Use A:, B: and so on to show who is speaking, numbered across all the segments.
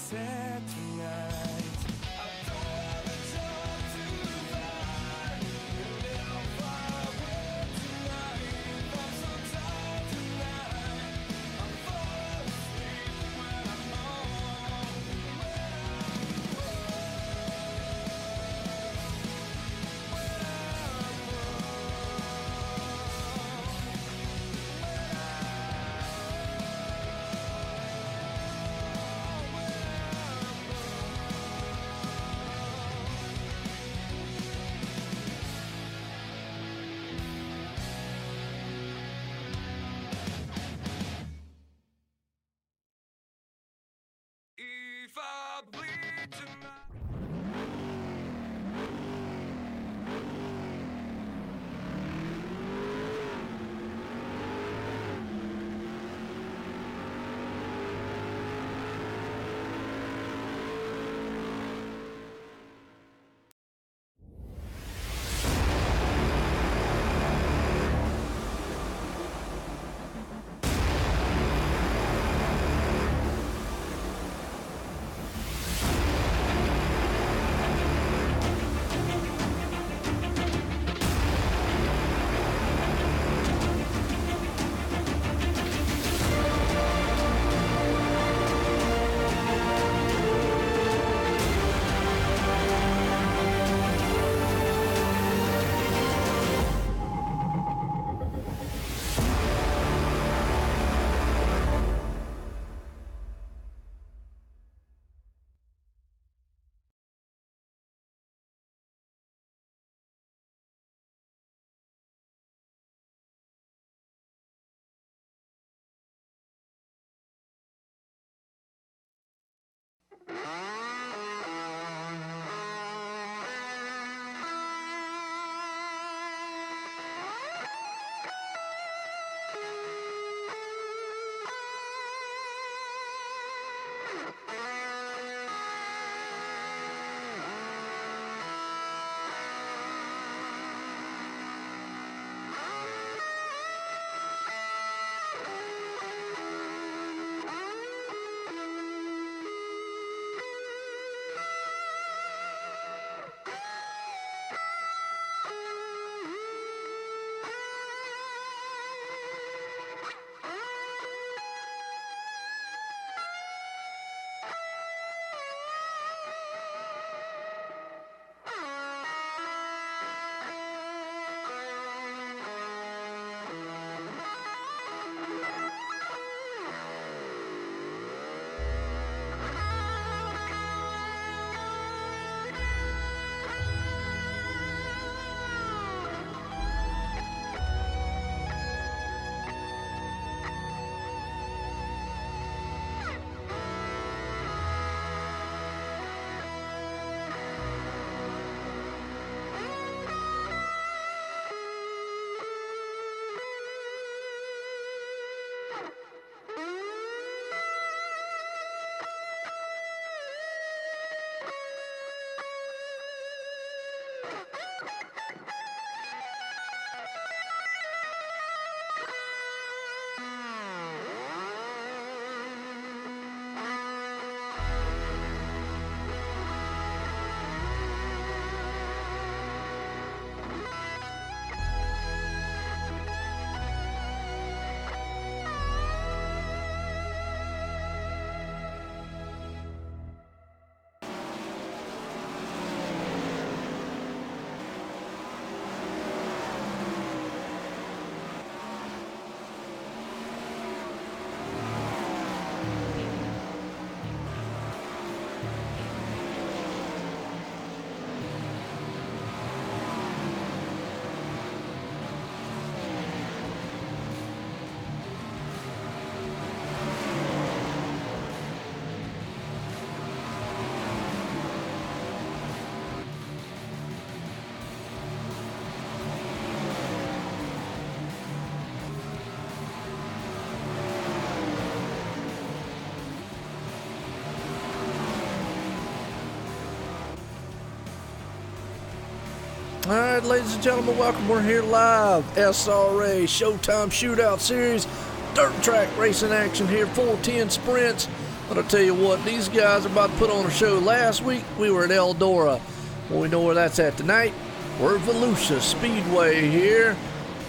A: sunset tonight. I don't have a job to find, and if I win tonight, I'm so tired tonight. I fall asleep when I'm home, if I bleed tonight.
B: All right, ladies and gentlemen, welcome. We're here live. SRA Showtime Shootout Series. Dirt track racing action here. 410 sprints. But I'll tell you what, these guys are about to put on a show. Last week, we were at Eldora. Well, we know where that's at tonight. We're at Volusia Speedway here.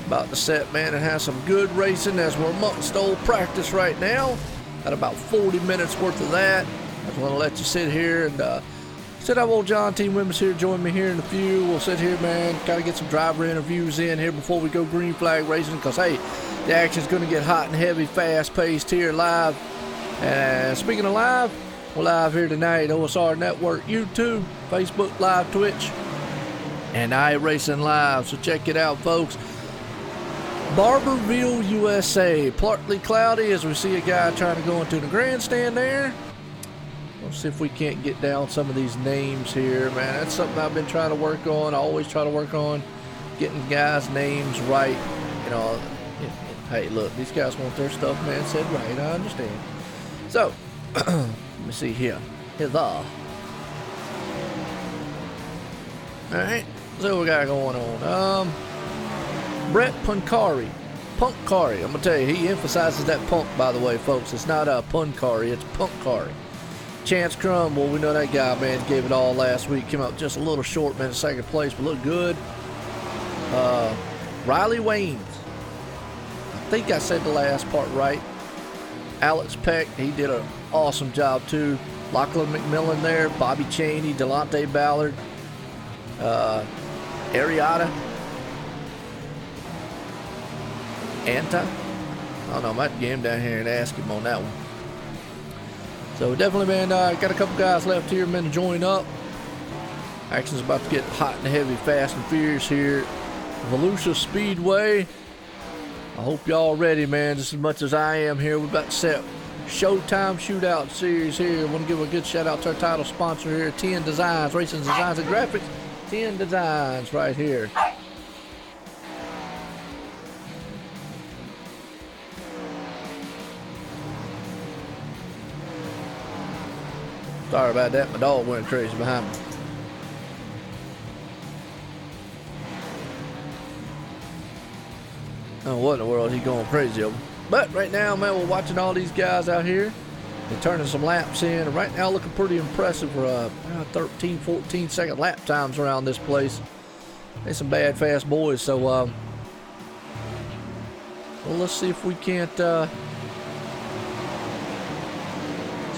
B: About to set, man, and have some good racing as we're amongst old practice right now. Got about 40 minutes worth of that. I just want to let you sit here and sit up. Old John T. Wimbers here. Join me here in a few. We'll sit here, man. Got to get some driver interviews in here before we go green flag racing. Because, hey, the action's going to get hot and heavy, fast-paced here live. And speaking of live, we're live here tonight. OSR Network, YouTube, Facebook Live, Twitch, and iRacing Live. So check it out, folks. Barberville, USA. Partly cloudy as we see a guy trying to go into the grandstand there. We'll see if we can't get down some of these names here, man. That's something I've been trying to work on. I always try to work on getting guys' names right. You know, hey, look, these guys want their stuff, man, said right. I understand. So, let me see here. Here's all right, so what we got going on. Brett Punkari. I'm gonna tell you, he emphasizes that punk, by the way, folks. It's not a Punkari, it's Punkari. Chance Crum, well, we know that guy, man, gave it all last week. Came up just a little short, man, second place, but looked good. Riley Waynes. I think I said the last part right. Alex Peck, he did an awesome job too. Lachlan McMillan there. Bobby Cheney, Delonte Ballard. Ariata. Anta. I don't know, I might get him down here and ask him on that one. So definitely, man, got a couple guys left here, man, to join up. Action's about to get hot and heavy, fast and furious here. Volusia Speedway. I hope y'all ready, man, just as much as I am here. We're about to set Showtime Shootout series here. I want to give a good shout out to our title sponsor here, 10 Designs, Racing Designs and Graphics. 10 Designs right here. Sorry about that, my dog went crazy behind me. I don't know what in the world he's going crazy over. But right now, man, we're watching all these guys out here. They're turning some laps in. And right now, looking pretty impressive for 13, 14 second lap times around this place. There's some bad, fast boys. So, well, let's see if we can't, see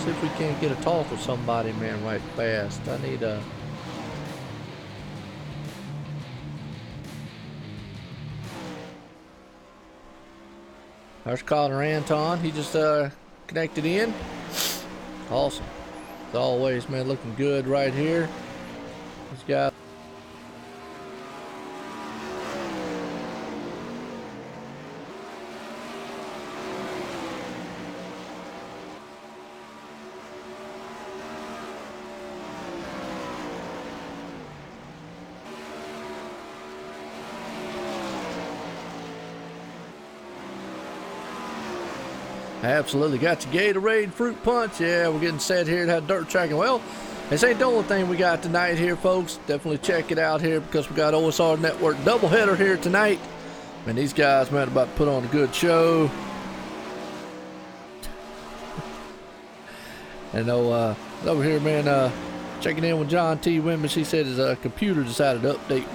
B: if we can't get a talk with somebody, man, right fast. I need a... There's Connor Anton. He just connected in. Awesome. As always, man, looking good right here. This guy. Absolutely. Got your Gatorade Fruit Punch. Yeah, we're getting set here at that dirt track. And well, this ain't the only thing we got tonight here, folks. Definitely check it out here because we got OSR Network doubleheader here tonight. And these guys, man, about to put on a good show. And over here, man, checking in with John T. Wimbers. He said his computer decided to update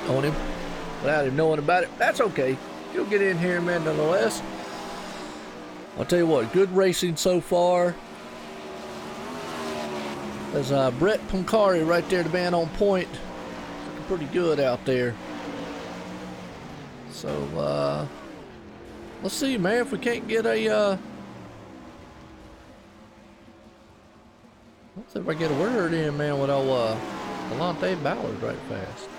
B: on him without him knowing about it. That's okay. You'll get in here, man, nonetheless. I'll tell you what, good racing so far. There's Brett Punkari right there, the man on point. Looking pretty good out there. So, let's see, man, if we can't get a, let's see if I get a word in, man, with old Delonte Ballard right fast.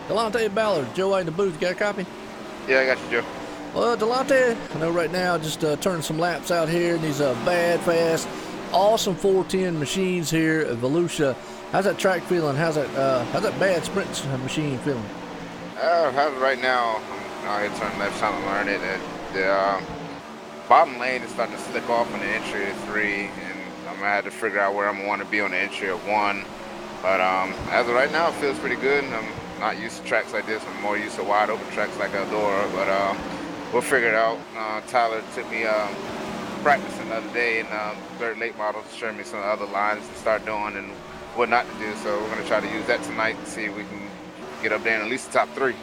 B: Delonte Ballard, Joe in the booth, you got a copy?
C: Yeah, I got you, Joe.
B: Well, Delonte, I know right now, just turning some laps out here in these bad, fast, awesome 410 machines here at Volusia. How's that track feeling? How's that bad sprint machine feeling?
C: Right now, I'm turning left trying to learn it. The bottom lane is starting to slick off on the entry of 3, and I'm gonna have to figure out where I'm gonna want to be on the entry of 1. But as of right now, it feels pretty good. I'm not used to tracks like this. I'm more used to wide open tracks like Eldora, but we'll figure it out. Tyler took me practicing the other day, and third late model showed me some other lines to start doing and what not to do. So we're gonna try to use that tonight and see if we can get up there in at least the top 3.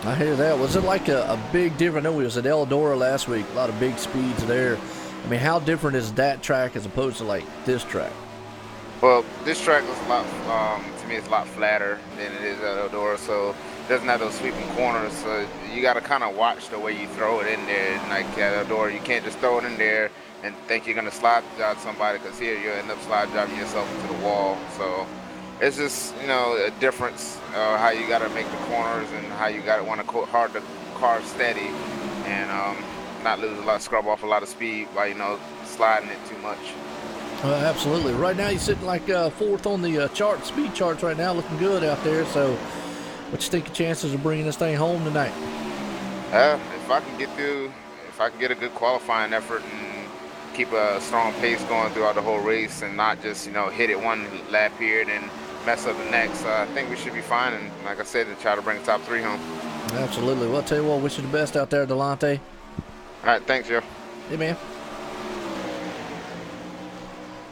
B: I hear that. Was it like a big difference? I know we was at Eldora last week. A lot of big speeds there. I mean, how different is that track as opposed to like this track?
C: Well, this track is a lot, to me, it's a lot flatter than it is at Eldora, so it doesn't have those sweeping corners. So you got to kind of watch the way you throw it in there. Like at Eldora, you can't just throw it in there and think you're going to slide job somebody, because here you'll end up slide jobbing yourself into the wall. So it's just, you know, a difference how you got to make the corners and how you got to want to hard to car steady and not lose a lot, scrub off a lot of speed by, you know, sliding it too much.
B: Absolutely. Right now you're sitting like 4th on the speed charts right now, looking good out there. So what you think your chances of bringing this thing home tonight?
C: If I can get a good qualifying effort and keep a strong pace going throughout the whole race and not just, you know, hit it one lap here and then mess up the next, I think we should be fine. And like I said, to try to bring the top 3 home.
B: Absolutely. Well, I'll tell you what, wish you the best out there, Delonte.
C: All right, thanks, Joe.
B: Hey, man.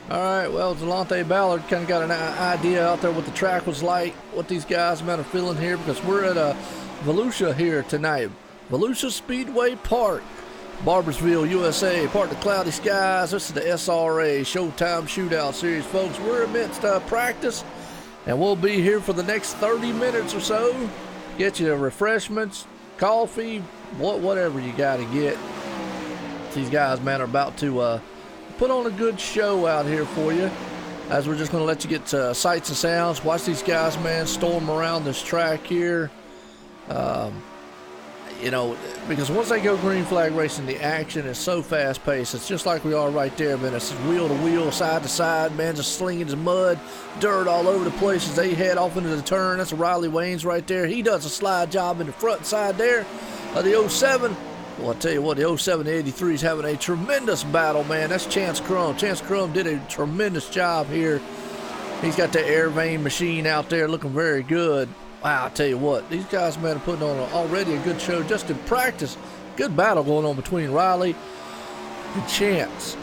B: All right, well, Delonte Ballard kind of got an idea out there what the track was like, what these guys might have feeling here, because we're at Volusia here tonight. Volusia Speedway Park, Barboursville, USA, part of the Cloudy Skies. This is the SRA Showtime Shootout Series, folks. We're amidst practice, and we'll be here for the next 30 minutes or so. Get you refreshments, coffee, whatever you got to get. These guys, man, are about to put on a good show out here for you, as we're just going to let you get sights and sounds. Watch these guys, man, storm around this track here. You know, because once they go green flag racing, the action is so fast paced. It's just like we are right there, man. It's wheel to wheel, side to side, man, just slinging his mud, dirt all over the place as they head off into the turn. That's Riley Waynes right there. He does a slide job in the front side there of the 07. Well, I'll tell you what, the 07 to 83 is having a tremendous battle, man. That's Chance Crum. Chance Crum did a tremendous job here. He's got the air vane machine out there looking very good. Wow, I'll tell you what, these guys, man, are putting on already a good show just in practice. Good battle going on between Riley and Chance.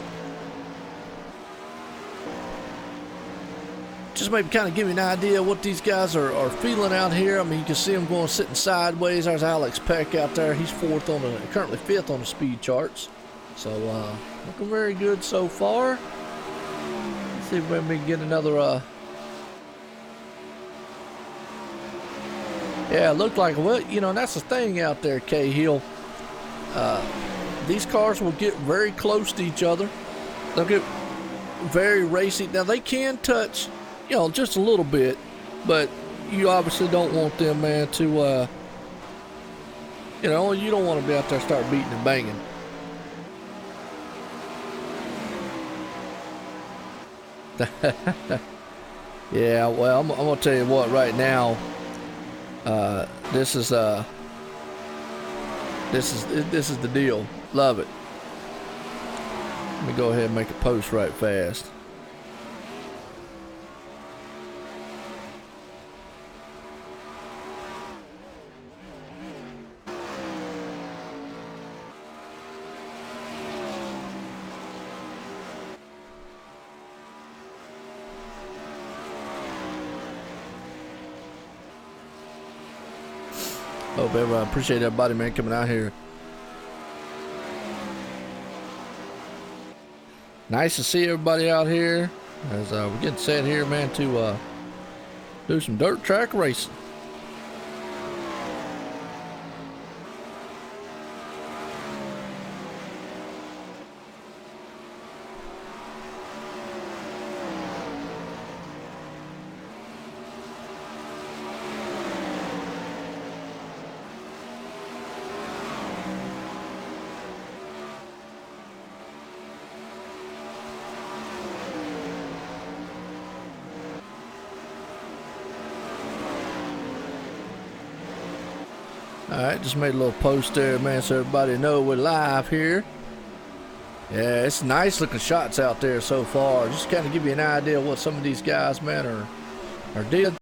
B: Just maybe kind of give you an idea of what these guys are feeling out here. I mean, you can see them going sitting sideways. There's Alex Peck out there. He's currently 5th on the speed charts. So, looking very good so far. Let's see if maybe we can get another, yeah, it looked like, well, you know, and that's the thing out there, Cahill. These cars will get very close to each other. They'll get very racy. Now, they can touch, you know, just a little bit, but you obviously don't want them, man, to, you know, you don't want to be out there start beating and banging. Yeah, well, I'm going to tell you what, right now, this is the deal. Love it. Let me go ahead and make a post right fast. Hope everybody, appreciate everybody, man, coming out here. Nice to see everybody out here as we're getting set here, man, to do some dirt track racing. Alright, just made a little post there, man, so everybody know we're live here. Yeah, it's nice looking shots out there so far. Just kind of give you an idea of what some of these guys, man, are doing.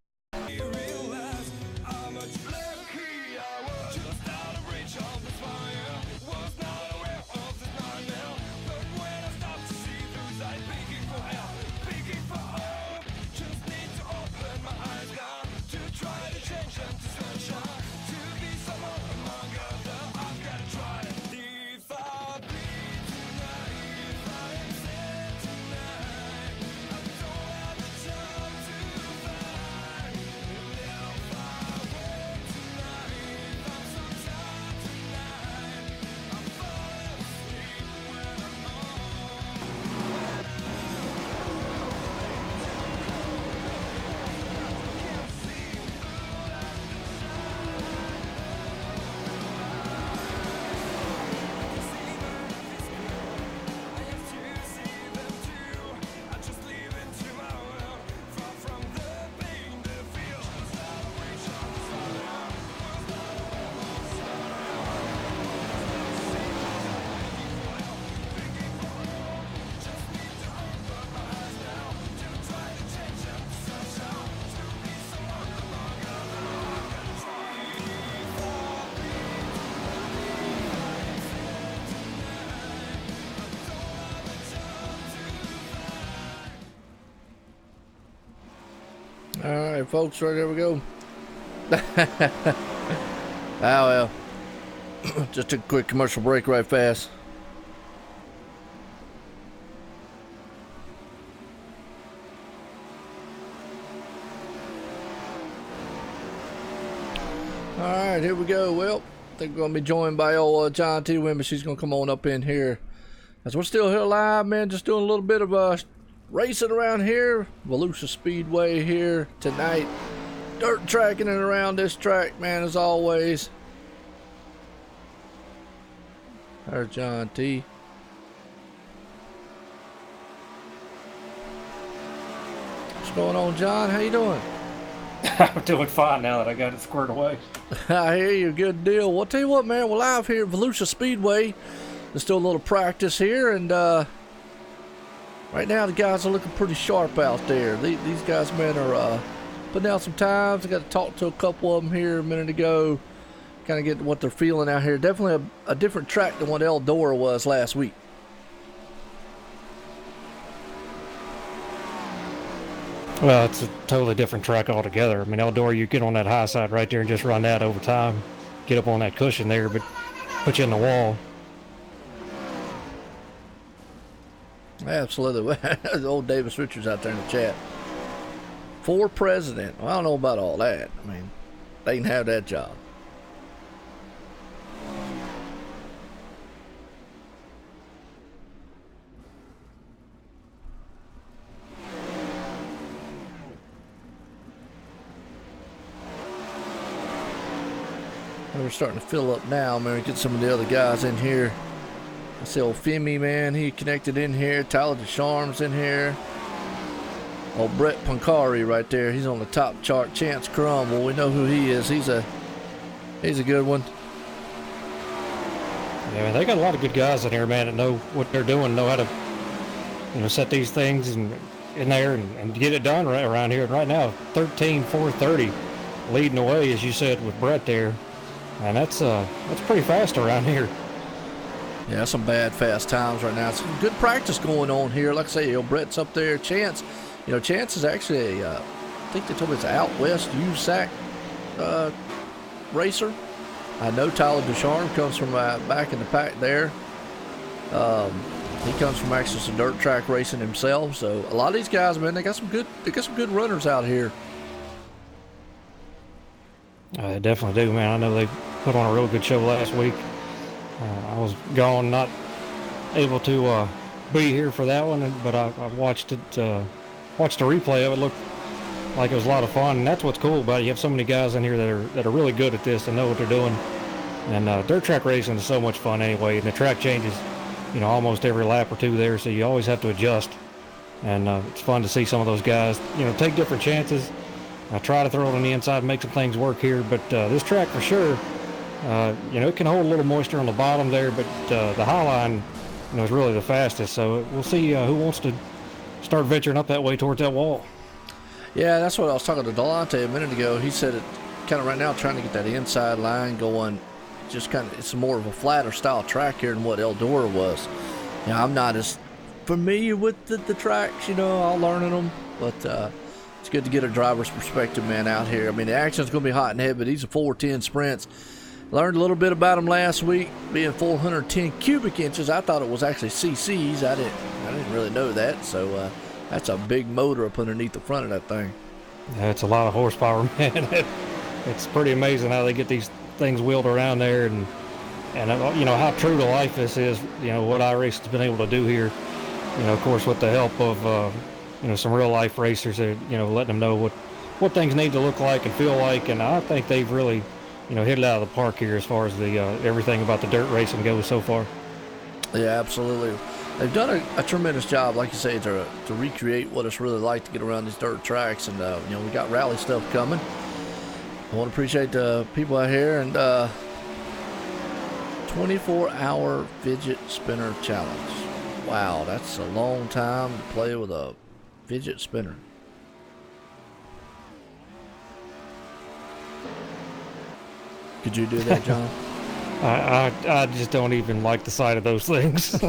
B: All right, folks, right there we go. Well, just took a quick commercial break right fast. All right, here we go. Well, I think we're going to be joined by old John T. Wimby. She's going to come on up in here. As we're still here live, man, just doing a little bit of racing around here. Volusia Speedway here tonight. Dirt tracking it around this track, man, as always. There's John T. What's going on, John? How you doing?
D: I'm doing fine now that I got it squared away.
B: I hear you. Good deal. Well, I'll tell you what, man. We're live here at Volusia Speedway. Let's do a little practice here, and right now the guys are looking pretty sharp out there. These guys, man, are putting out some times. I got to talk to a couple of them here a minute ago, kind of get what they're feeling out here. Definitely a different track than what Eldora was last week.
D: Well, it's a totally different track altogether. I mean, Eldora, you get on that high side right there and just run that over time. Get up on that cushion there, but put you in the wall.
B: Absolutely. Old Davis Richards out there in the chat. For president. Well, I don't know about all that. I mean, they can have that job. We're starting to fill up now, man. We get some of the other guys in here. I see old Femi, man. He connected in here. Tyler Descharmes in here. Old Brett Pancari right there. He's on the top chart. Chance Crum. Well, we know who he is. He's a good one.
D: Yeah, man, they got a lot of good guys in here, man, that know what they're doing, know how to, set these things in there and get it done right around here. And right now, 13.430 leading the way, as you said, with Brett there. And that's pretty fast around here.
B: Yeah, some bad fast times right now. Some good practice going on here. Like I say, Brett's up there. Chance, Chance is actually I think they told me it's an out west USAC racer. I know Tyler Descharmes comes from back in the pack there. He comes from actually some dirt track racing himself. So a lot of these guys, man, they got some good runners out here.
D: They definitely do, man. I know they put on a real good show last week. I was gone, not able to be here for that one, but I watched it. Watched the replay of it. Looked like it was a lot of fun, and that's what's cool about it. You have so many guys in here that are really good at this and know what they're doing. And dirt track racing is so much fun anyway, and the track changes, almost every lap or two there, so you always have to adjust. And it's fun to see some of those guys, take different chances. I try to throw it on the inside and make some things work here, but this track for sure, it can hold a little moisture on the bottom there, but the high line, is really the fastest. So we'll see who wants to start venturing up that way towards that wall.
B: Yeah, that's what I was talking to Delonte a minute ago. He said it kind of right now trying to get that inside line going. Just kind of, it's more of a flatter style track here than what Eldora was. I'm not as familiar with the tracks, all learning them, but it's good to get a driver's perspective, man, out here. I mean, the action's going to be hot and heavy. These are 410 sprints. Learned a little bit about them last week, being 410 cubic inches. I thought it was actually cc's. I didn't really know that. So that's a big motor up underneath the front of that thing.
D: Yeah, it's a lot of horsepower, man. It's pretty amazing how they get these things wheeled around there, and how true to life this is. What iRacing has been able to do here. Of course, with the help of some real life racers, letting them know what things need to look like and feel like, and I think they've really hit it out of the park here as far as the everything about the dirt racing goes so far.
B: Yeah, absolutely. They've done a tremendous job, like you say, to recreate what it's really like to get around these dirt tracks, and we got rally stuff coming. I want to appreciate the people out here, and 24-hour fidget spinner challenge. Wow, that's a long time to play with a fidget spinner. Could you do that, John?
D: I just don't even like the sight of those things.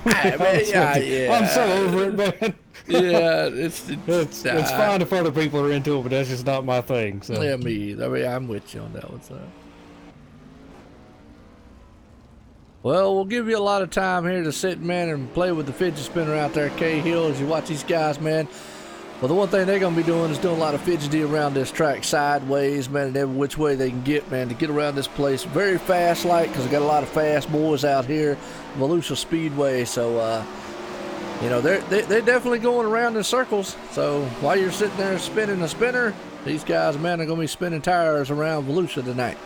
B: I mean, yeah,
D: I'm so over it, man.
B: yeah,
D: It's fine if other people are into it, but that's just not my thing. So
B: yeah, me either. I mean, I'm with you on that one. So. Well, we'll give you a lot of time here to sit, man, and play with the fidget spinner out there at Cahill as you watch these guys, man. Well, the one thing they're going to be doing is doing a lot of fidgety around this track sideways, man, and every which way they can get, man, to get around this place. Very fast-like, because they got a lot of fast boys out here, Volusia Speedway. So, you know, they're definitely going around in circles. So while you're sitting there spinning a spinner, these guys, man, are going to be spinning tires around Volusia tonight.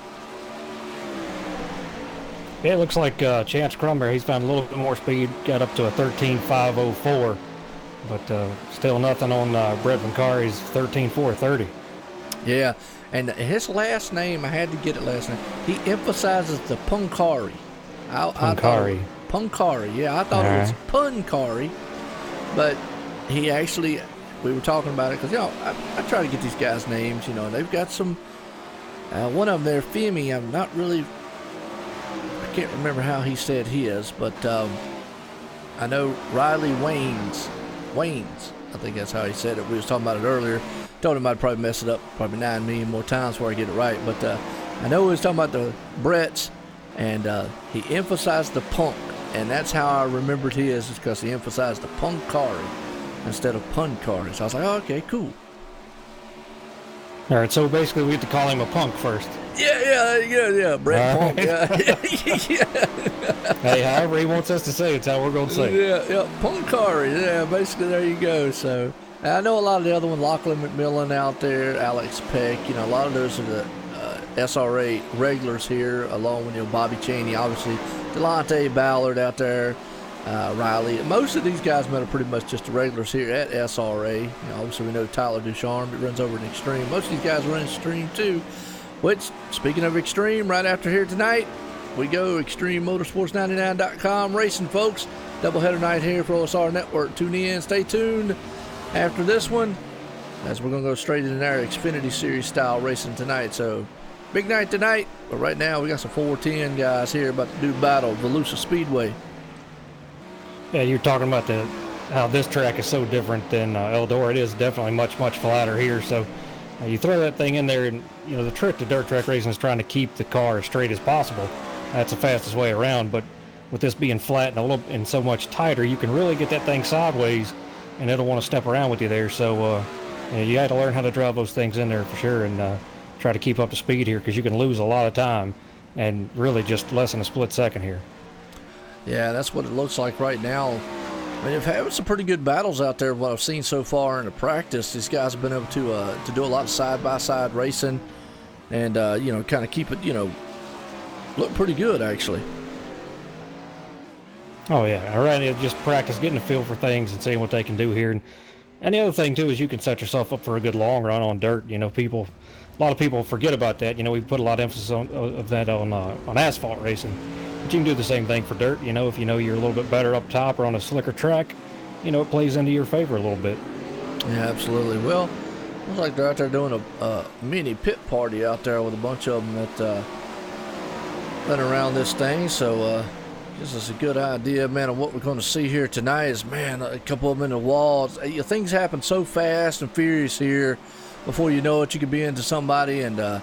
D: yeah, it looks like Chance Crumber, he's found a little bit more speed, got up to a 13.504, but still nothing on Brett Vincari's 13.430.
B: Yeah, and his last name, I had to get it last name. He emphasizes the Punkari.
D: Punkari.
B: Punkari, yeah, I thought it was Punkari, but he actually, we were talking about it because, you know, I try to get these guys' names, you know, they've got some, one of them there, Femi, I'm not really, I can't remember how he said his, but I know Riley Waynes, I think that's how he said it. We was talking about it earlier. Told him I'd probably mess it up probably 9 million more times before I get it right, but I know he was talking about the Bretts, and he emphasized the punk, and that's how I remembered his, is because he emphasized the Punkari instead of Punkari. So I was like, oh, okay, cool.
D: All right, so basically we have to call him a punk first.
B: Yeah, Brett Punk.
D: Right.
B: Yeah.
D: Hey, however he wants us to say it's how we're going to say it.
B: Yeah, Punkari. Yeah, basically there you go. So I know a lot of the other ones, Lachlan McMillan out there, Alex Peck, you know, a lot of those are the SRA regulars here, along with, you know, Bobby Cheney, obviously, Delonte Ballard out there, Riley. Most of these guys, man, are pretty much just the regulars here at SRA. You know, obviously, we know Tyler Ducharme, it runs over in Extreme. Most of these guys run Extreme, too. Which, speaking of Extreme, right after here tonight, we go ExtremeMotorsports99.com racing, folks. Doubleheader night here for OSR Network. Tune in, stay tuned after this one, as we're going to go straight into our Xfinity Series style racing tonight. So, big night tonight, but right now we got some 410 guys here about to do battle at Volusia Speedway.
D: Yeah, you're talking about how this track is so different than Eldora. It is definitely much, much flatter here. So you throw that thing in there, and, you know, the trick to dirt track racing is trying to keep the car as straight as possible. That's the fastest way around. But with this being flat and so much tighter, you can really get that thing sideways, and it'll want to step around with you there. So you know, you got to learn how to drive those things in there for sure, and try to keep up to speed here, because you can lose a lot of time and really just less than a split second here.
B: Yeah, that's what it looks like right now. I mean, they've had some pretty good battles out there, what I've seen so far in the practice. These guys have been able to do a lot of side-by-side racing and, you know, kind of keep it, you know, look pretty good, actually.
D: Oh, yeah. All right, just practice getting a feel for things and seeing what they can do here. And the other thing, too, is you can set yourself up for a good long run on dirt. You know, a lot of people forget about that. You know, we put a lot of emphasis of that on asphalt racing. But you can do the same thing for dirt. You know, if you know you're a little bit better up top or on a slicker track, you know, it plays into your favor a little bit.
B: Yeah, absolutely. Well, looks like they're out there doing a mini pit party out there with a bunch of them that running around this thing. So this is a good idea, man, of what we're going to see here tonight is, man, a couple of them in the walls. Things happen so fast and furious here. Before you know it, you could be into somebody, and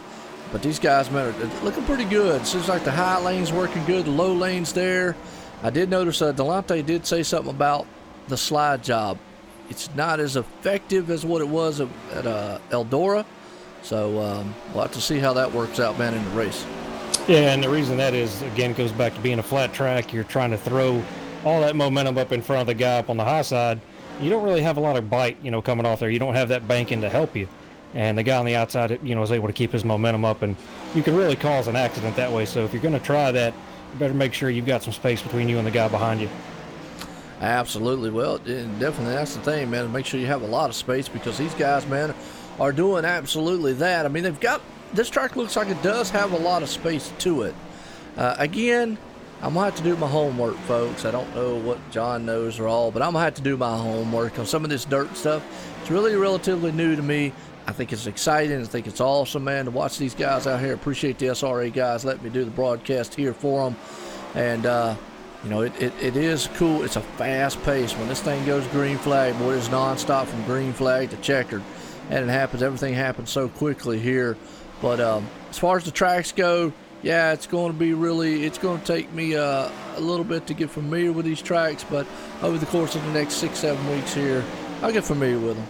B: but these guys, man, are looking pretty good. Seems like the high lane's working good, the low lane's there. I did notice Delonte did say something about the slide job. It's not as effective as what it was at Eldora, so we'll have to see how that works out, man, in the race.
D: Yeah, and the reason that is, again, goes back to being a flat track. You're trying to throw all that momentum up in front of the guy up on the high side. You don't really have a lot of bite, you know, coming off there. You don't have that banking to help you. And the guy on the outside, you know, is able to keep his momentum up, and you can really cause an accident that way. So if you're going to try that, you better make sure you've got some space between you and the guy behind you.
B: Absolutely. Well, definitely that's the thing, man. Make sure you have a lot of space, because these guys, man, are doing absolutely that. I mean, they've got, this track looks like it does have a lot of space to it. Again, I'm going to have to do my homework, folks. I don't know what John knows or all, but I'm going to have to do my homework on some of this dirt stuff. It's really relatively new to me. I think it's exciting. I think it's awesome, man, to watch these guys out here. Appreciate the SRA guys letting me do the broadcast here for them. And it is cool. It's a fast pace. When this thing goes green flag, boy, it's nonstop from green flag to checkered. And everything happens so quickly here. But as far as the tracks go, yeah, it's going to take me a little bit to get familiar with these tracks. But over the course of the next 6-7 weeks here, I'll get familiar with them.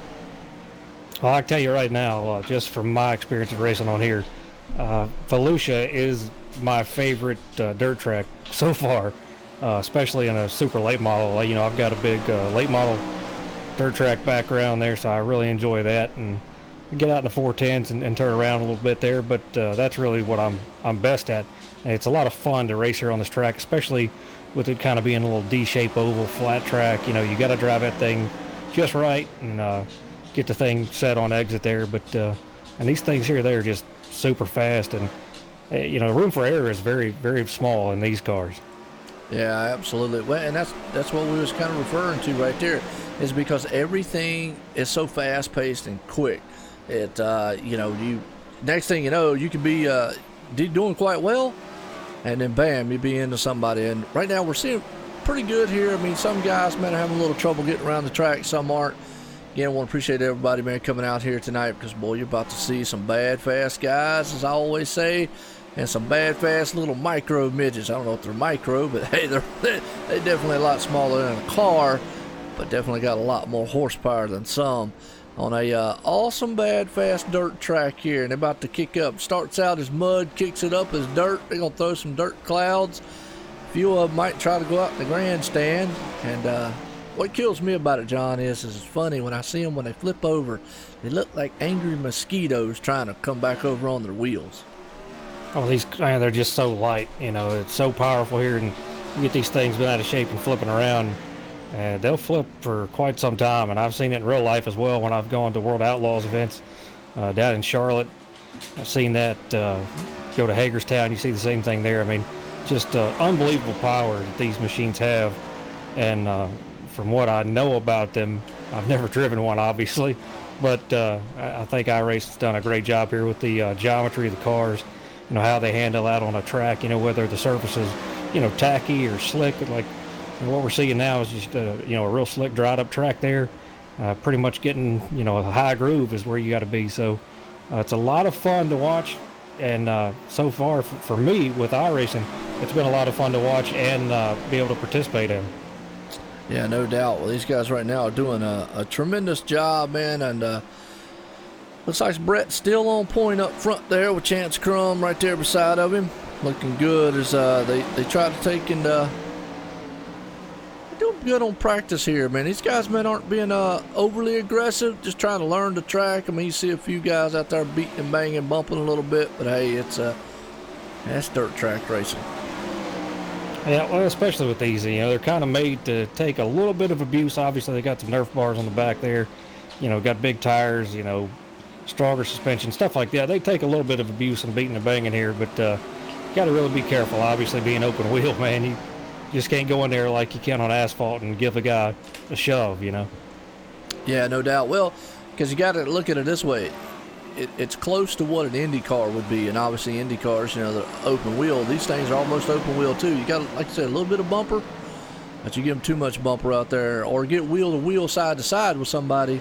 D: Well, I can tell you right now, just from my experience of racing on here, Volusia is my favorite dirt track so far, especially in a super late model. I've got a big late model dirt track background there, so I really enjoy that, and get out in the 410s and turn around a little bit there. But that's really what I'm best at. And it's a lot of fun to race here on this track, especially with it kind of being a little D-shaped oval flat track. You got to drive that thing just right and get the thing set on exit there. But and these things here, they're just super fast, and room for error is very, very small in these cars.
B: Yeah, absolutely. Well, and that's what we was kind of referring to right there, is because everything is so fast paced and quick. It you next thing you know, you could be doing quite well, and then bam, you'd be into somebody. And right now we're seeing pretty good here. I mean, some guys might have a little trouble getting around the track, some aren't. Again, I want to appreciate everybody, man, coming out here tonight, because, boy, you're about to see some bad, fast guys, as I always say, and some bad, fast little micro midgets. I don't know if they're micro, but, hey, they're definitely a lot smaller than a car, but definitely got a lot more horsepower than some on a awesome, bad, fast dirt track here. And they're about to kick up. Starts out as mud, kicks it up as dirt. They're going to throw some dirt clouds. A few of them might try to go out in the grandstand, and what kills me about it, John, is it's funny when I see them when they flip over, they look like angry mosquitoes trying to come back over on their wheels.
D: Oh, they're just so light. It's so powerful here, and you get these things bent out of shape and flipping around, and they'll flip for quite some time. And I've seen it in real life as well when I've gone to World Outlaws events down in Charlotte. I've seen that go to Hagerstown. You see the same thing there. I mean, just unbelievable power that these machines have, and from what I know about them, I've never driven one, obviously, but I think iRacing's done a great job here with the geometry of the cars, how they handle out on a track, whether the surface is, tacky or slick. Like what we're seeing now is just, a real slick, dried up track there. Pretty much getting, a high groove is where you got to be. So it's a lot of fun to watch, and so far for me with iRacing, it's been a lot of fun to watch and be able to participate in.
B: Yeah, no doubt. Well, these guys right now are doing a tremendous job, man, and looks like Brett's still on point up front there with Chance Crum right there beside of him. Looking good as they try to take and they're doing good on practice here, man. These guys, man, aren't being overly aggressive, just trying to learn the track. I mean, you see a few guys out there beating and banging, bumping a little bit, but hey, that's dirt track racing.
D: Yeah, well, especially with these, they're kind of made to take a little bit of abuse. Obviously, they got some Nerf bars on the back there, got big tires, stronger suspension, stuff like that. They take a little bit of abuse and beating and banging here, but got to really be careful. Obviously, being open wheel, man, you just can't go in there like you can on asphalt and give a guy a shove,
B: Yeah, no doubt. Well, because you got to look at it this way. It's close to what an Indy car would be, and obviously Indy cars, they're open wheel. These things are almost open wheel too. You got, like I said, a little bit of bumper, but you give them too much bumper out there, or get wheel to wheel, side to side with somebody,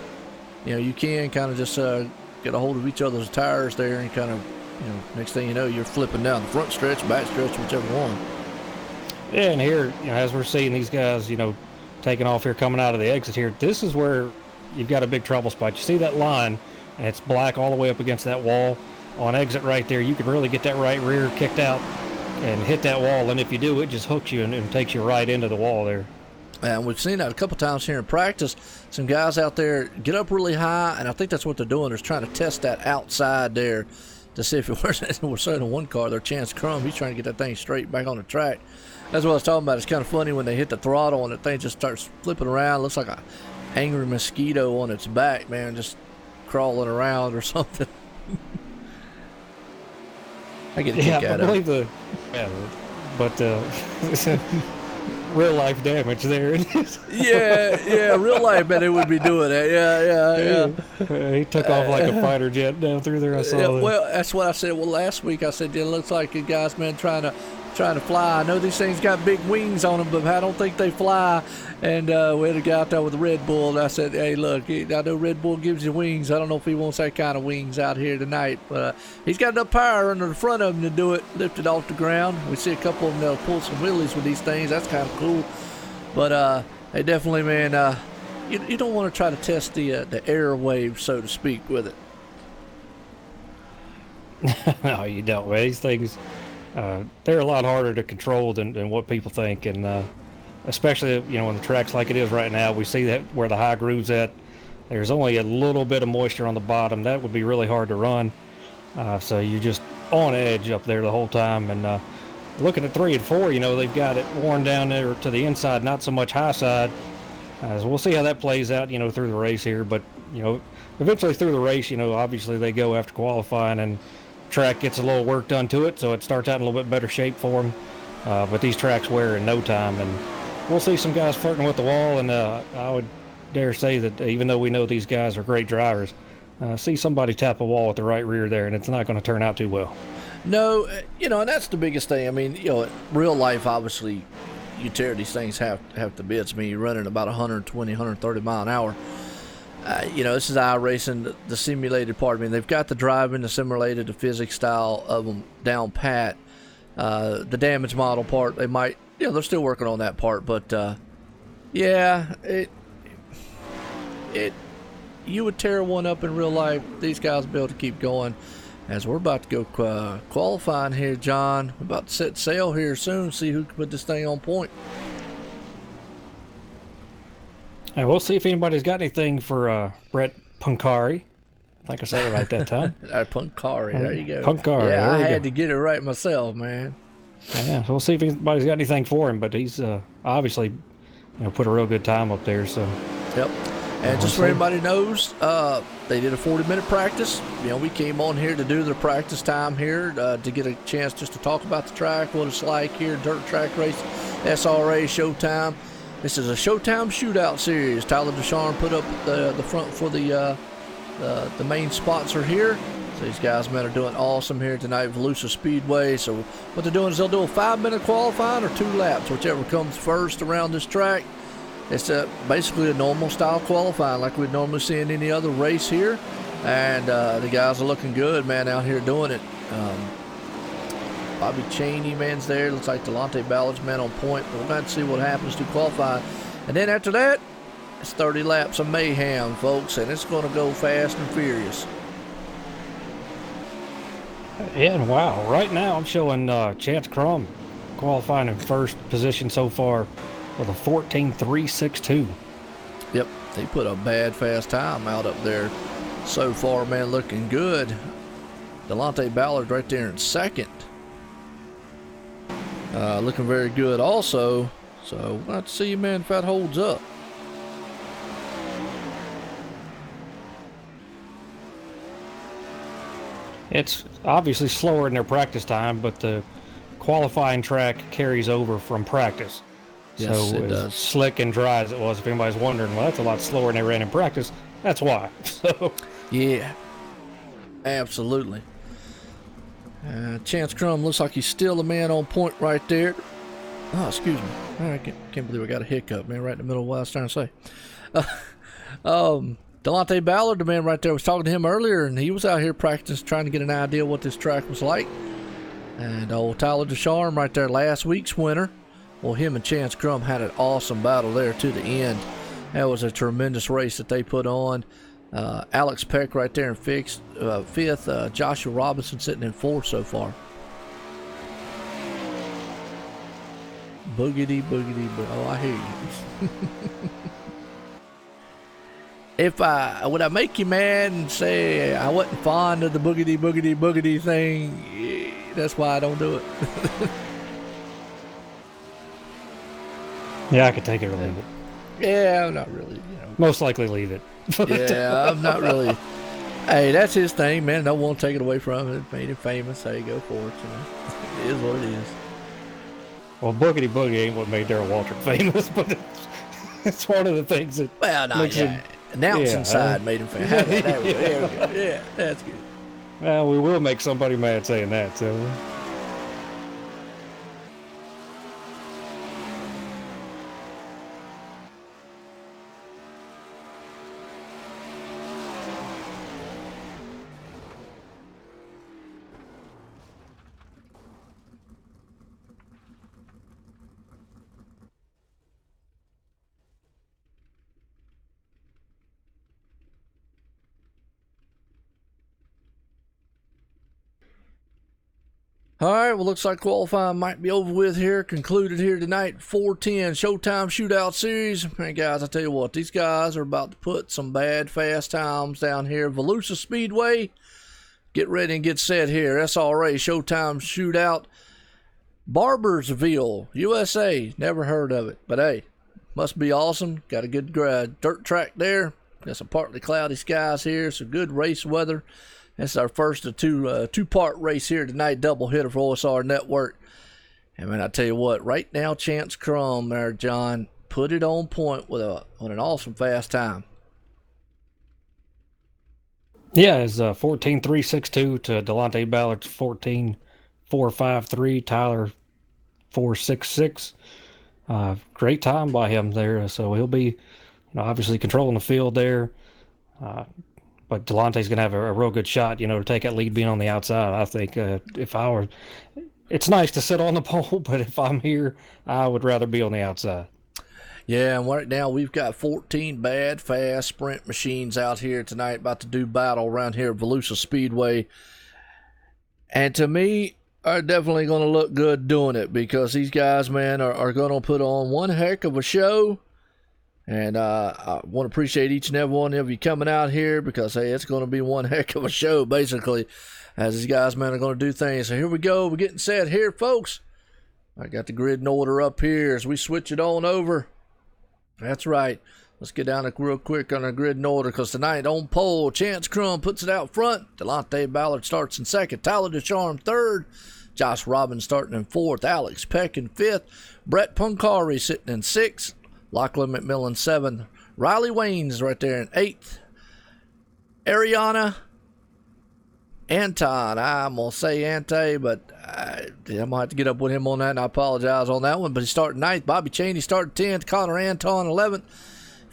B: you can kind of just get a hold of each other's tires there, and kind of, next thing you know, you're flipping down the front stretch, back stretch, whichever one. Yeah,
D: and here, as we're seeing these guys, taking off here, coming out of the exit here, this is where you've got a big trouble spot. You see that line? And it's black all the way up against that wall. On exit right there, you can really get that right rear kicked out and hit that wall. And if you do, it just hooks you and takes you right into the wall there.
B: And we've seen that a couple times here in practice. Some guys out there get up really high, and I think that's what they're doing, is trying to test that outside there to see if it works. We're saying in one car, their Chance Crum, he's trying to get that thing straight back on the track. That's what I was talking about. It's kind of funny when they hit the throttle and the thing just starts flipping around. Looks like a angry mosquito on its back, man, just crawling around or something. I get a kick out of it.
D: But real life damage there.
B: yeah, real life, man, it would be doing that. Yeah.
D: He took off like a fighter jet down through there. I saw that.
B: Well, that's what I said. Well, last week I said, it looks like you guys, man, trying to trying to fly. I know these things got big wings on them, but I don't think they fly. And we had a guy out there with a Red Bull, and I said, hey, look, I know Red Bull gives you wings. I don't know if he wants that kind of wings out here tonight, but he's got enough power under the front of him to do it, lift it off the ground. We see a couple of them that'll pull some wheelies with these things. That's kind of cool. But they definitely, man, you don't want to try to test the airwaves, so to speak, with it.
D: No, you don't. Man. These things, they're a lot harder to control than what people think, and especially when the track's like it is right now, we see that where the high groove's at. There's only a little bit of moisture on the bottom. That would be really hard to run. So you're just on edge up there the whole time. And looking at 3 and 4, they've got it worn down there to the inside, not so much high side. So we'll see how that plays out, through the race here. But eventually through the race, obviously they go after qualifying and track gets a little work done to it, so it starts out in a little bit better shape for them. But these tracks wear in no time, and we'll see some guys flirting with the wall. And I would dare say that even though we know these guys are great drivers, see somebody tap a wall with the right rear there, and it's not going to turn out too well.
B: No, and that's the biggest thing. I mean, real life, obviously, you tear these things half to bits. I mean, you're running about 120, 130 mile an hour. This is iRacing, the simulated part. I mean, they've got the driving, the simulated, the physics style of them down pat. The damage model part, they might, they're still working on that part. But, you would tear one up in real life. These guys will be able to keep going. As we're about to go qualifying here, John. We're about to set sail here soon, see who can put this thing on point.
D: And we'll see if anybody's got anything for Brett Punkari. I think I said it right that time.
B: Punkari, there you go.
D: Punkari,
B: yeah, I had to get it right myself, man.
D: Yeah, so we'll see if anybody's got anything for him, but he's obviously put a real good time up there. So.
B: Yep. And just so everybody knows, they did a 40-minute practice. We came on here to do the practice time here to get a chance just to talk about the track, what it's like here, dirt track race, SRA, Showtime. This is a Showtime Shootout series. Tyler Desharm put up the front for the main sponsor here. So these guys, man, are doing awesome here tonight, Volusia Speedway. So what they're doing is they'll do a 5-minute qualifying or 2 laps, whichever comes first around this track. It's basically a normal style qualifying like we'd normally see in any other race here. And the guys are looking good, man, out here doing it. Bobby Cheney, man's there. Looks like Delonte Ballard's man on point. But we're going to see what happens to qualify. And then after that, it's 30 laps of mayhem, folks. And it's going to go fast and furious.
D: Yeah, and wow. Right now I'm showing Chance Crum qualifying in first position so far with a 14.362.
B: Yep, they put a bad fast time out up there so far, man, looking good. Delonte Ballard right there in second. Looking very good also. So we'll have to see, man, if that holds up.
D: It's obviously slower in their practice time, but the qualifying track carries over from practice.
B: Yes,
D: so
B: it
D: as
B: does.
D: Slick and dry as it was, if anybody's wondering, well, that's a lot slower than they ran in practice. That's why. So
B: Yeah, absolutely. Chance Crum looks like he's still the man on point right there. Oh, excuse me. I can't believe I got a hiccup, man, right in the middle of what I was trying to say. Delonte Ballard, the man right there, was talking to him earlier, and he was out here practicing, trying to get an idea what this track was like. And old Tyler Desharm right there, last week's winner. Well, him and Chance Crum had an awesome battle there to the end. That was a tremendous race that they put on. Alex Peck right there in fifth. Joshua Robinson sitting in fourth so far. Boogity, boogity, oh, I hear you. Would I make you mad and say I wasn't fond of the boogity, boogity, boogity thing? Yeah, that's why I don't do it.
D: yeah, I could take it or leave it.
B: Yeah, I'm not really,
D: Most likely leave it.
B: Yeah, I'm not really. Hey, that's his thing, man. Don't want to take it away from him. It made him famous. Hey, go for it. It is what it is.
D: Well, Boogity Boogie ain't what made Darrell Waltrip famous, but it's one of the things that.
B: Well, no, yeah. Announcing side made him famous. Yeah, that's good.
D: Well, we will make somebody mad saying that, so.
B: All right, well, looks like qualifying might be over with here. Concluded here tonight, 410 Showtime Shootout Series. Man, guys, I tell you what, these guys are about to put some bad fast times down here. Volusia Speedway, get ready and get set here. SRA Showtime Shootout. Barbersville, USA. Never heard of it, but hey, must be awesome. Got a good dirt track there. Got some partly cloudy skies here, so good race weather. This is our first of two-part race here tonight, double hitter for OSR Network. And man, I tell you what, right now, Chance Crum there, John, put it on point with an awesome fast time.
D: Yeah, it's 14.362 to Delonte Ballard's 14.453. Tyler 4.66. Great time by him there. So he'll be, obviously controlling the field there. But Delonte's going to have a real good shot, to take that lead being on the outside. I think if I were, it's nice to sit on the pole, but if I'm here, I would rather be on the outside.
B: Yeah, and right now we've got 14 bad, fast sprint machines out here tonight about to do battle around here at Volusia Speedway. And to me, are definitely going to look good doing it because these guys, man, are going to put on one heck of a show. And I want to appreciate each and every one of you coming out here because, hey, it's going to be one heck of a show, basically, as these guys, man, are going to do things. So here we go. We're getting set here, folks. I got the grid in order up here as we switch it on over. That's right. Let's get down real quick on our grid in order because tonight on pole, Chance Crum puts it out front. Delonte Ballard starts in second. Tyler Descharme third. Josh Robbins starting in fourth. Alex Peck in fifth. Brett Punkari sitting in sixth. Lachlan McMillan 7th. Riley Wayne's right there in 8th. Ariana Anton. I'm going to say Ante, but I'm going to have to get up with him on that, and I apologize on that one. But he's starting 9th. Bobby Cheney starting 10th. Connor Anton 11th.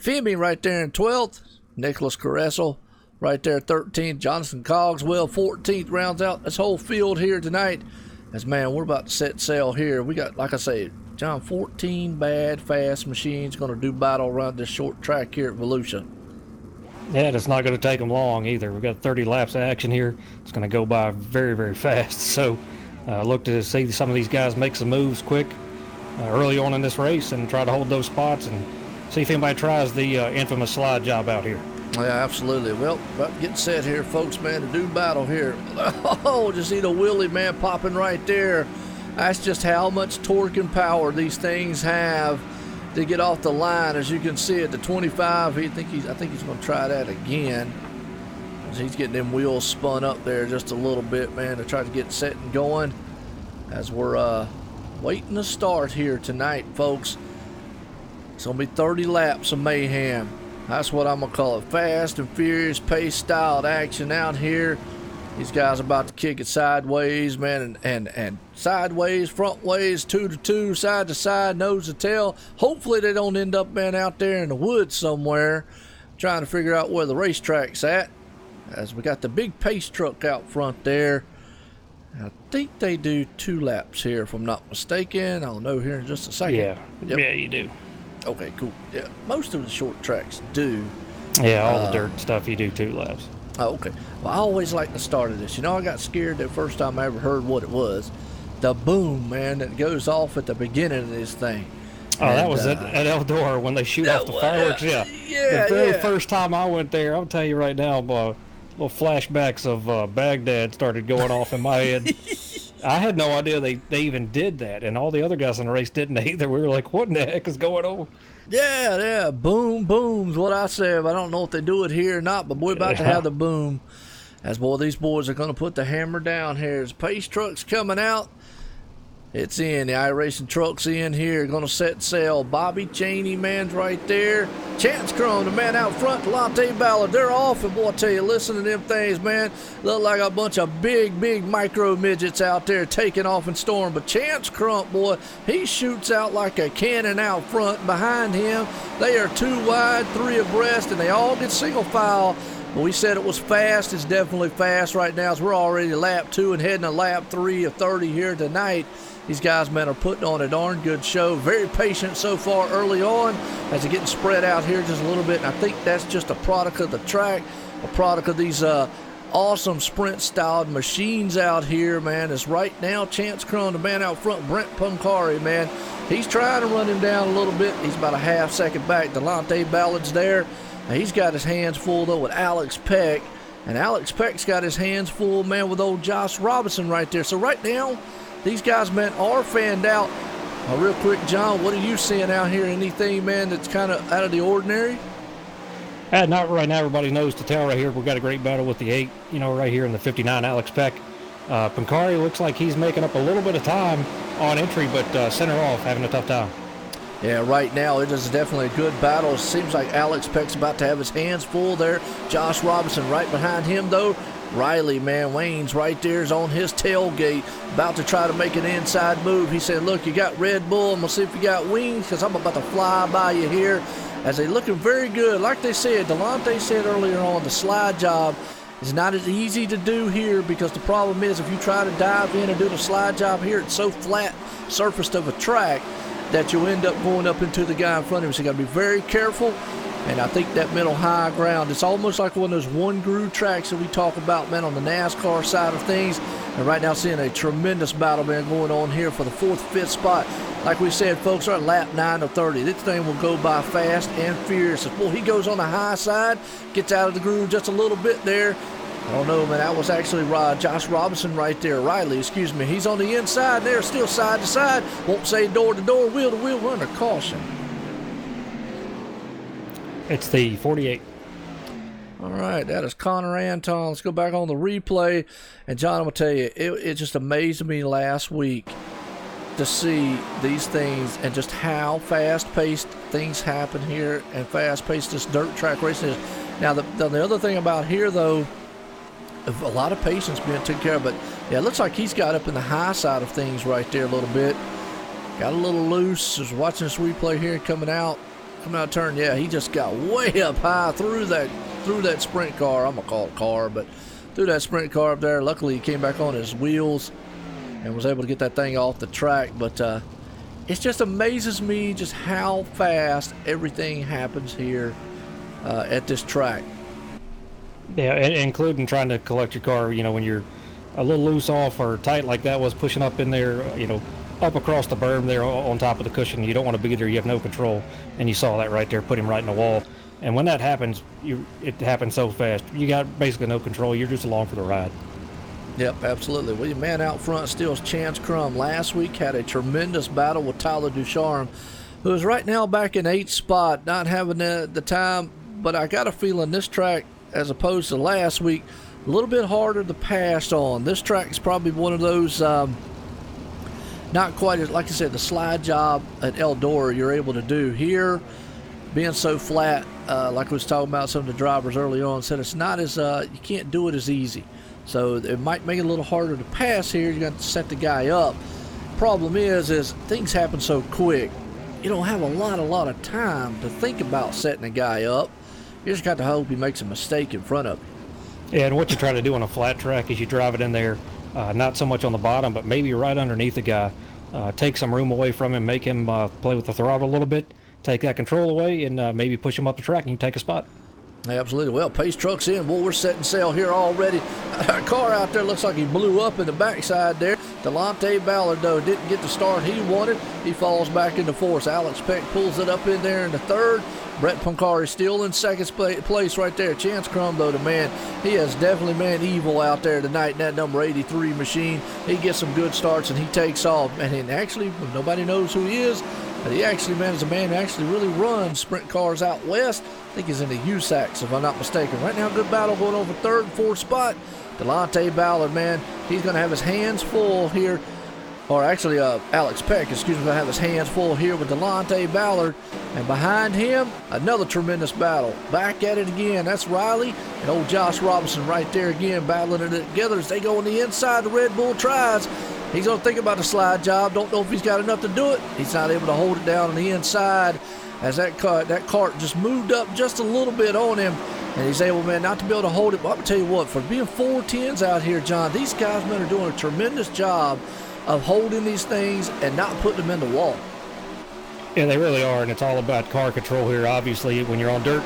B: Femi right there in 12th. Nicholas Caressel right there 13th. Jonathan Cogswell 14th. Rounds out this whole field here tonight. As, man, we're about to set sail here. We got, like I say, John, 14 bad, fast machines going to do battle around this short track here at Volusia.
D: Yeah, it's not going to take them long either. We've got 30 laps of action here. It's going to go by very, very fast. So look to see some of these guys make some moves quick early on in this race and try to hold those spots and see if anybody tries the infamous slide job out here.
B: Yeah, absolutely. Well, about to get set here, folks, man, to do battle here. Oh, just see the wheelie, man, popping right there. That's just how much torque and power these things have to get off the line. As you can see at the 25, I think he's going to try that again. He's getting them wheels spun up there just a little bit, man, to try to get set and going. As we're waiting to start here tonight, folks. It's going to be 30 laps of mayhem. That's what I'm going to call it. Fast and furious, pace-styled action out here. These guys are about to kick it sideways, man, and sideways, front ways, 2-to-2, side to side, nose to tail. Hopefully they don't end up, man, out there in the woods somewhere trying to figure out where the racetrack's at. As we got the big pace truck out front there. I think they do 2 laps here, if I'm not mistaken. I'll know here in just a second.
D: Yeah,
B: Yep.
D: Yeah, you do.
B: Okay, cool. Yeah, most of the short tracks do.
D: Yeah, all the dirt stuff you do 2 laps.
B: Oh, okay. Well, I always like the start of this. I got scared the first time I ever heard what it was. The boom, man, that goes off at the beginning of this thing.
D: Oh, and that was at Eldora when they shoot off the fireworks. Yeah. The very first time I went there, I'll tell you right now, little flashbacks of Baghdad started going off in my head. I had no idea they even did that, and all the other guys in the race didn't either. We were like, what in the heck is going on?
B: Yeah, boom, boom's what I said. I don't know if they do it here or not, but we're about to have the boom. As, boy, these boys are going to put the hammer down here. As pace truck's coming out, it's in. The iracing truck's in here. Going to set sail. Bobby Cheney, man's right there. Chance Crum, the man out front. Delonte Ballard, they're off. And, boy, I tell you, listen to them things, man. Look like a bunch of big micro midgets out there taking off and storm. But Chance Crum, boy, he shoots out like a cannon out front. Behind him, they are 2 wide, 3 abreast, and they all get single file. But we said it was fast. It's definitely fast right now. As we're already lap 2 and heading to lap 3 of 30 here tonight. These guys, man, are putting on a darn good show. Very patient so far early on as they're getting spread out here just a little bit. And I think that's just a product of the track, a product of these awesome sprint-styled machines out here, man. It's right now Chance Crum, the man out front, Brent Punkari, man. He's trying to run him down a little bit. He's about a half second back. Delonte Ballard's there. Now, he's got his hands full, though, with Alex Peck. And Alex Peck's got his hands full, man, with old Josh Robinson right there. So right now, these guys, man, are fanned out. Real quick, John, what are you seeing out here? Anything, man, that's kind of out of the ordinary?
D: Not right now. Everybody knows to tell right here. We've got a great battle with the 8, right here in the 59, Alex Peck. Pancari looks like he's making up a little bit of time on entry, but center off, having a tough time.
B: Yeah, right now it is definitely a good battle. It seems like Alex Peck's about to have his hands full there. Josh Robinson right behind him, though. Riley, man, Wayne's right there is on his tailgate, about to try to make an inside move. He said, look, you got Red Bull. I'm going to see if you got wings, because I'm about to fly by you here. As they looking very good. Like they said, Delonte said earlier on, the slide job is not as easy to do here, because the problem is if you try to dive in and do the slide job here, it's so flat surfaced of a track that you'll end up going up into the guy in front of you. So you got to be very careful. And I think that middle high ground, it's almost like one of those one groove tracks that we talk about, man, on the NASCAR side of things. And right now seeing a tremendous battle, man, going on here for the 4th, 5th spot. Like we said, folks, our lap 9 to 30. This thing will go by fast and fierce. Boy, he goes on the high side, gets out of the groove just a little bit there. I don't know, man. That was actually Josh Robinson right there. Riley, excuse me. He's on the inside there, still side to side. Won't say door to door, wheel to wheel, runner caution.
D: It's the 48.
B: All right, that is Connor Anton. Let's go back on the replay. And, John, I'm going to tell you, it just amazed me last week to see these things and just how fast-paced things happen here and fast-paced this dirt track racing is. Now, the other thing about here, though, a lot of patience being taken care of. But, yeah, it looks like he's got up in the high side of things right there a little bit. Got a little loose. Just watching this replay here coming out turn. Yeah, he just got way up high through that sprint car. I'm going to call it car, but through that sprint car up there. Luckily, he came back on his wheels and was able to get that thing off the track. But it just amazes me just how fast everything happens here at this track.
D: Yeah, including trying to collect your car, when you're a little loose off or tight like that was, pushing up in there, up across the berm there on top of the cushion. You don't want to be there. You have no control. And you saw that right there, put him right in the wall. And when that happens, it happens so fast. You got basically no control. You're just along for the ride.
B: Yep, absolutely. Well, your man out front still is Chance Crum. Last week had a tremendous battle with Tyler Ducharme, who is right now back in 8th spot, not having the time. But I got a feeling this track, as opposed to last week, a little bit harder to pass on. This track is probably one of those, not quite as, like I said, the slide job at Eldora you're able to do. Here, being so flat, like we was talking about some of the drivers early on, said it's not as, you can't do it as easy. So it might make it a little harder to pass here. You got to set the guy up. Problem is things happen so quick. You don't have a lot of time to think about setting a guy up. You just got to hope he makes a mistake in front of you.
D: Yeah, and what you try to do on a flat track is you drive it in there, not so much on the bottom, but maybe right underneath the guy. Take some room away from him, make him play with the throttle a little bit, take that control away, and maybe push him up the track and you take a spot.
B: Absolutely. Well, Pace Truck's in. Boy, we're setting sail here already. Our car out there looks like he blew up in the backside there. Delonte Ballard, though, didn't get the start he wanted. He falls back into 4th. Alex Peck pulls it up in there in the 3rd. Brett Pancari still in 2nd place right there. Chance Crum, though, the man, he has definitely, man, evil out there tonight in that number 83 machine. He gets some good starts, and he takes off. And actually, nobody knows who he is, but he actually, man, is a man who actually really runs sprint cars out west. I think he's in the USACs, if I'm not mistaken. Right now, good battle going over 3rd and 4th spot. Delonte Ballard, man, he's going to have his hands full here. Or actually, Alex Peck, excuse me, going to have his hands full here with Delonte Ballard. And behind him, another tremendous battle. Back at it again. That's Riley and old Josh Robinson right there again, battling it together as they go on the inside. The Red Bull tries. He's going to think about the slide job. Don't know if he's got enough to do it. He's not able to hold it down on the inside as that cart just moved up just a little bit on him. And he's able, man, not to be able to hold it. But I'm going to tell you what, for being 410s out here, John, these guys, man, are doing a tremendous job of holding these things and not putting them in the wall.
D: Yeah, they really are, and it's all about car control here. Obviously, when you're on dirt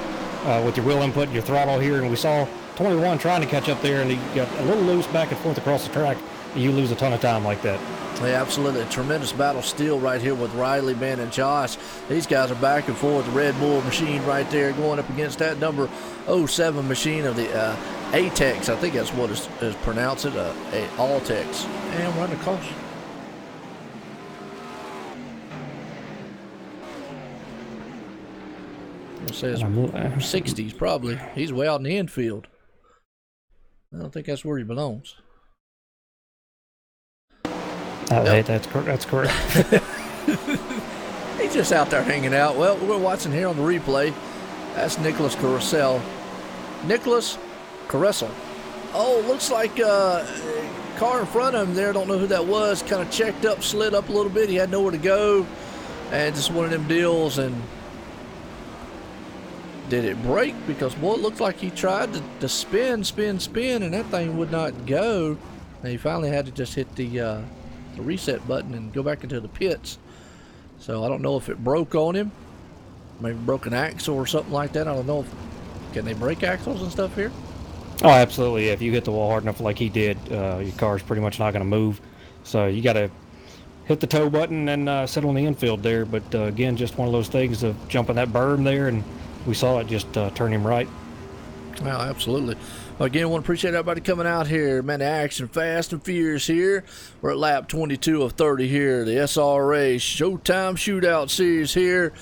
D: with your wheel input and your throttle here, and we saw 21 trying to catch up there, and he got a little loose back and forth across the track. You lose a ton of time like that.
B: Yeah, absolutely. A tremendous battle still right here with Riley, man, and Josh. These guys are back and forth. The Red Bull machine right there going up against that number 07 machine of the Atex. I think that's what is pronounced it, Altex. And run the caution. It says 60s probably. He's way out in the infield. I don't think that's where he belongs.
D: Yep. That's correct.
B: He's just out there hanging out. Well, we're watching here on the replay. That's Nicholas Caressel. Nicholas Caressel. Oh, looks like car in front of him there. Don't know who that was. Kind of checked up, slid up a little bit. He had nowhere to go. And just one of them deals. And did it break? Because, boy, it looked like he tried to spin, and that thing would not go. And he finally had to just hit the reset button and go back into the pits. So I don't know if it broke on him. Maybe broke an axle or something like that. I don't know. Can they break axles and stuff here?
D: Oh, absolutely. If you hit the wall hard enough like he did, your car's pretty much not going to move. So you got to hit the tow button and sit on the infield there. But again, just one of those things of jumping that berm there, and we saw it just turn him right.
B: Well, absolutely. Again, I want to appreciate everybody coming out here. Man, the action fast and furious here. We're at lap 22 of 30 here. The SRA Showtime Shootout Series here.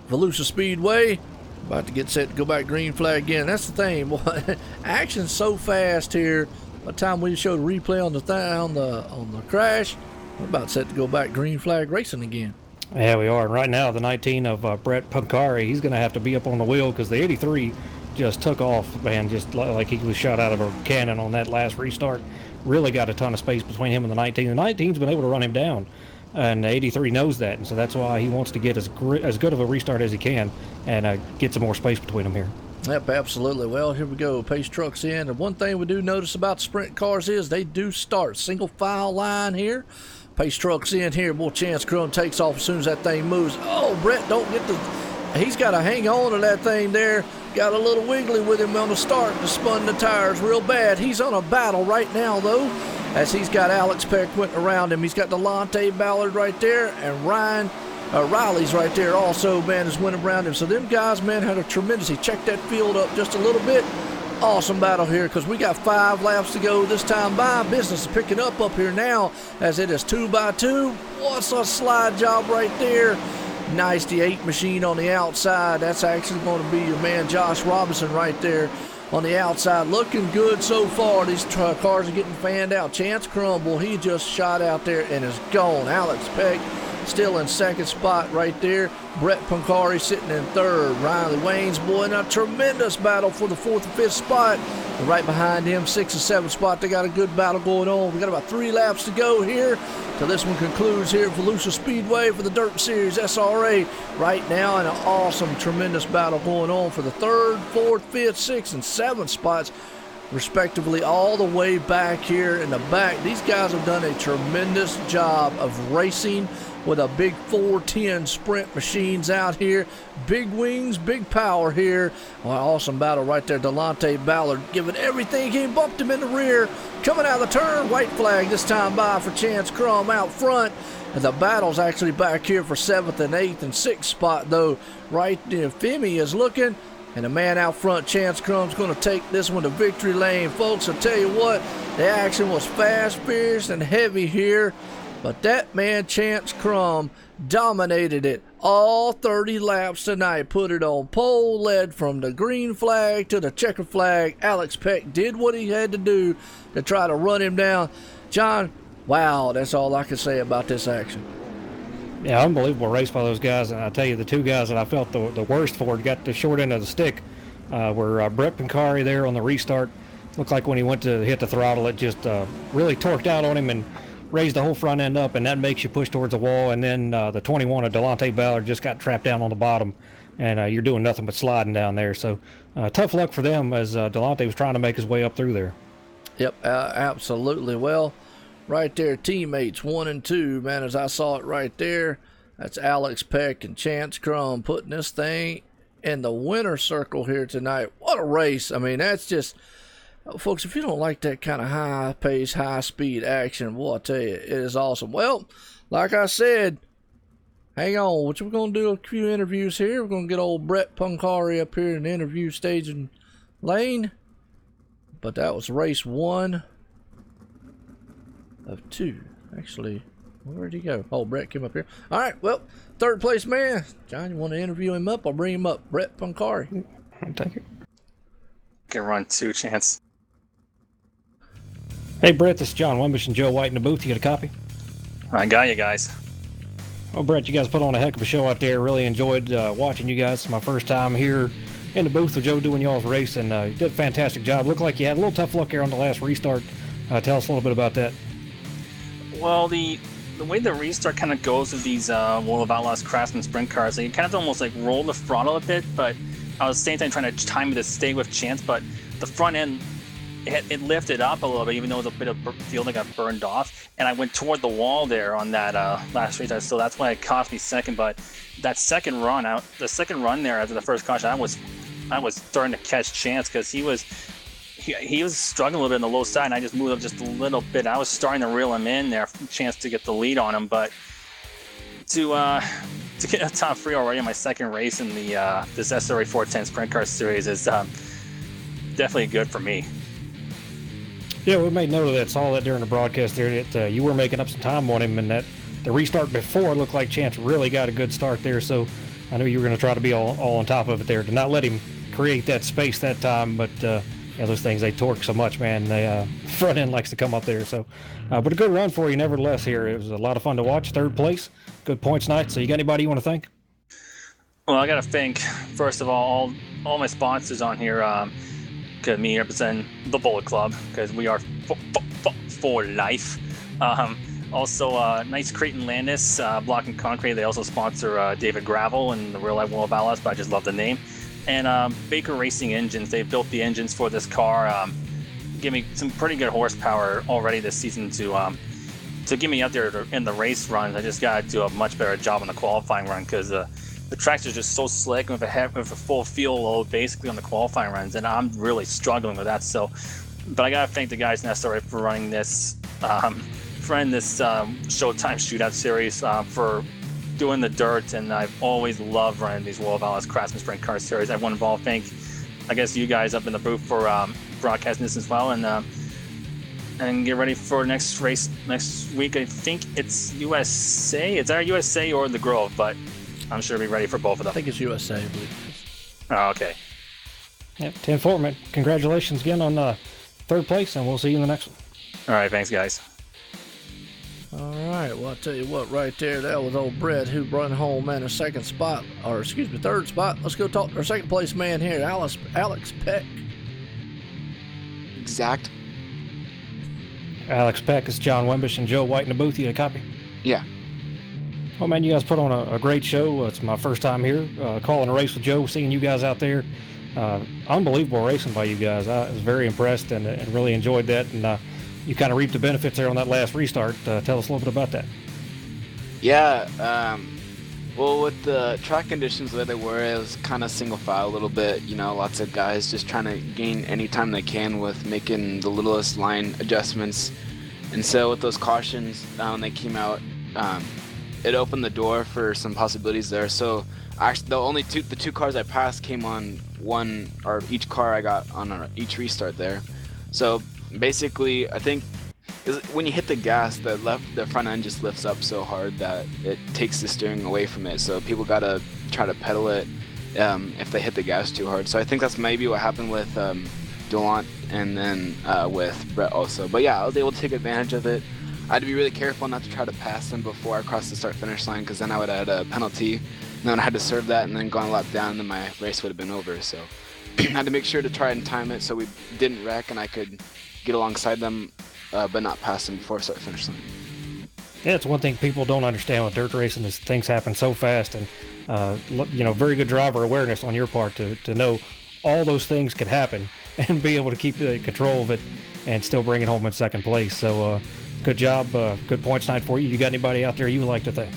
B: Volusia Speedway. About to get set to go back green flag again. That's the thing, boy. Action's so fast here. By the time we show the replay on the crash, we're about set to go back green flag racing again.
D: Yeah, we are. And right now, the 19 of Brett Pancari, he's going to have to be up on the wheel because the 83 just took off, man, just like he was shot out of a cannon on that last restart. Really got a ton of space between him and the 19. The 19's been able to run him down, and the 83 knows that, and so that's why he wants to get as good of a restart as he can and get some more space between them here.
B: Yep, absolutely. Well, here we go. Pace trucks in. And one thing we do notice about sprint cars is they do start single file line here. Pace trucks in here. Boy, Chance Crum takes off as soon as that thing moves. Oh, Brett don't get the... He's got to hang on to that thing there. Got a little wiggly with him on the start to spun the tires real bad. He's on a battle right now, though, as he's got Alex Peck went around him. He's got Delonte Ballard right there, and Riley's right there also, man, is winning around him. So them guys, man, had a tremendous... He checked that field up just a little bit. Awesome battle here because we got 5 laps to go this time by. Business is picking up here now as it is 2 by 2. What's a slide job right there. Nice, the 8 machine on the outside. That's actually going to be your man Josh Robinson right there on the outside. Looking good so far. These cars are getting fanned out. Chance Crumble, he just shot out there and is gone. Alex Peck still in second spot right there. Brett Pancari sitting in third. Riley Wayne's boy in a tremendous battle for the 4th and 5th spot. And right behind him, 6th and 7th spot. They got a good battle going on. We got about 3 laps to go here. So this one concludes here at Volusia Speedway for the Dirt Series SRA. Right now, an awesome, tremendous battle going on for the 3rd, 4th, 5th, 6th, and 7th spots, respectively, all the way back here in the back. These guys have done a tremendous job of racing with a big 410 sprint machines out here. Big wings, big power here. Well, awesome battle right there. Delonte Ballard giving everything. He bumped him in the rear. Coming out of the turn, white flag this time by for Chance Crum out front. And the battle's actually back here for 7th and 8th and 6th spot, though. Right there, Femi is looking. And the man out front, Chance Crum's going to take this one to victory lane. Folks, I'll tell you what, the action was fast, fierce, and heavy here. But that man, Chance Crum, dominated it all 30 laps tonight. Put it on pole, led from the green flag to the checker flag. Alex Peck did what he had to do to try to run him down. John, wow, that's all I can say about this action.
D: Yeah, unbelievable race by those guys. And I tell you, the 2 guys that I felt the worst for got the short end of the stick were Brett Pancari there on the restart. Looked like when he went to hit the throttle, it just really torqued out on him and raised the whole front end up, and that makes you push towards the wall. And then the 21 of Delonte Ballard just got trapped down on the bottom, and you're doing nothing but sliding down there. So tough luck for them as Delonte was trying to make his way up through there.
B: Yep, absolutely. Well, right there, teammates 1 and 2, man, as I saw it right there. That's Alex Peck and Chance Crum putting this thing in the winner circle here tonight. What a race. I mean, that's just Folks, if you don't like that kind of high-paced, high-speed action, boy, I tell you, it is awesome. Well, like I said, hang on. We're going to do a few interviews here. We're going to get old Brett Punkari up here in the interview staging lane. But that was race 1 of 2. Actually, where'd he go? Oh, Brett came up here. All right, well, third place man. John, you want to interview him up? I'll bring him up. Brett Punkari.
D: Thank you.
E: Can run 2 chance.
D: Hey, Brett, this is John Wimbish and Joe White in the booth. You got a copy?
E: I got you guys.
D: Well, Brett, you guys put on a heck of a show out there. Really enjoyed watching you guys. It's my first time here in the booth with Joe doing y'all's race, and you did a fantastic job. Looked like you had a little tough luck here on the last restart. Tell us a little bit about that.
E: Well, the way the restart kind of goes with these World of Outlaws Craftsman sprint cars, you kind of almost like roll the throttle a bit, but I was at the same time trying to time it to stay with chance, but the front end, it lifted up a little bit, even though it was a bit of field that got burned off, and I went toward the wall there on that last restart, so that's why it cost me second. But that second run there after the first caution, I was starting to catch chance because he was struggling a little bit on the low side, and I just moved up just a little bit. I was starting to reel him in there, chance to get the lead on him, but to get a top 3 already in my second race in the this SRA 410 Sprint Car Series is definitely good for me.
D: Yeah, we made note of that. Saw that during the broadcast there that you were making up some time on him, and that the restart before looked like Chance really got a good start there. So I knew you were going to try to be all on top of it there to not let him create that space that time. But those things, they torque so much, man. They front end likes to come up there. So, but a good run for you nevertheless here. It was a lot of fun to watch. Third place, good points night. So you got anybody you want to thank?
E: Well, I got to thank, first of all my sponsors on here. Me represent the Bullet Club because we are for life. Also, Nice Crate and Landis, Block and Concrete. They also sponsor David Gravel and the Real Life World of Outlaws, but I just love the name. And Baker Racing Engines. They built the engines for this car. Give me some pretty good horsepower already this season to get me out there in the race runs. I just got to do a much better job on the qualifying run because the tracks are just so slick with a full fuel load basically on the qualifying runs, and I'm really struggling with that. So, but I gotta thank the guys in SRA for running this, Showtime Shootout series, for doing the dirt, and I've always loved running these World of Outlaws Craftsman Sprint Car Series. Everyone involved, thank, I guess, you guys up in the booth for broadcasting this as well, and get ready for next race next week. I think it's USA. It's either USA or the Grove, but I'm sure we'll be ready for both of them.
B: I think it's USA, I believe.
E: Oh, okay.
D: Yeah, 10-4, man. Congratulations again on third place, and we'll see you in the next one.
E: All right, thanks, guys.
B: All right, well, I'll tell you what, right there, that was old Brett who run home, man, a third spot. Let's go talk to our second place man here, Alex Peck.
F: Exact.
D: Alex Peck is John Wimbish and Joe White in the booth. You got a copy?
F: Yeah.
D: Well, man, you guys put on a great show. It's my first time here calling a race with Joe, seeing you guys out there. Unbelievable racing by you guys. I was very impressed and really enjoyed that. And you kind of reaped the benefits there on that last restart. Tell us a little bit about that.
F: Yeah. Well, with the track conditions the way they were, it was kind of single file a little bit. You know, lots of guys just trying to gain any time they can with making the littlest line adjustments. And so with those cautions, when they came out, it opened the door for some possibilities there. So actually, the two cars I passed came on one, or each car I got on each restart there. So basically, I think when you hit the gas, the front end just lifts up so hard that it takes the steering away from it. So people gotta try to pedal it if they hit the gas too hard. So I think that's maybe what happened with Delant and then with Brett also. But yeah, I was able to take advantage of it. I had to be really careful not to try to pass them before I crossed the start-finish line, because then I would have had a penalty, and then I had to serve that and then gone a lap down, and then my race would have been over. So I had to make sure to try and time it so we didn't wreck and I could get alongside them, but not pass them before start-finish line.
D: Yeah, it's one thing people don't understand with dirt racing is things happen so fast, and very good driver awareness on your part to know all those things could happen and be able to keep control of it and still bring it home in second place. So good job, good points night for you. You got anybody out there you would like to thank?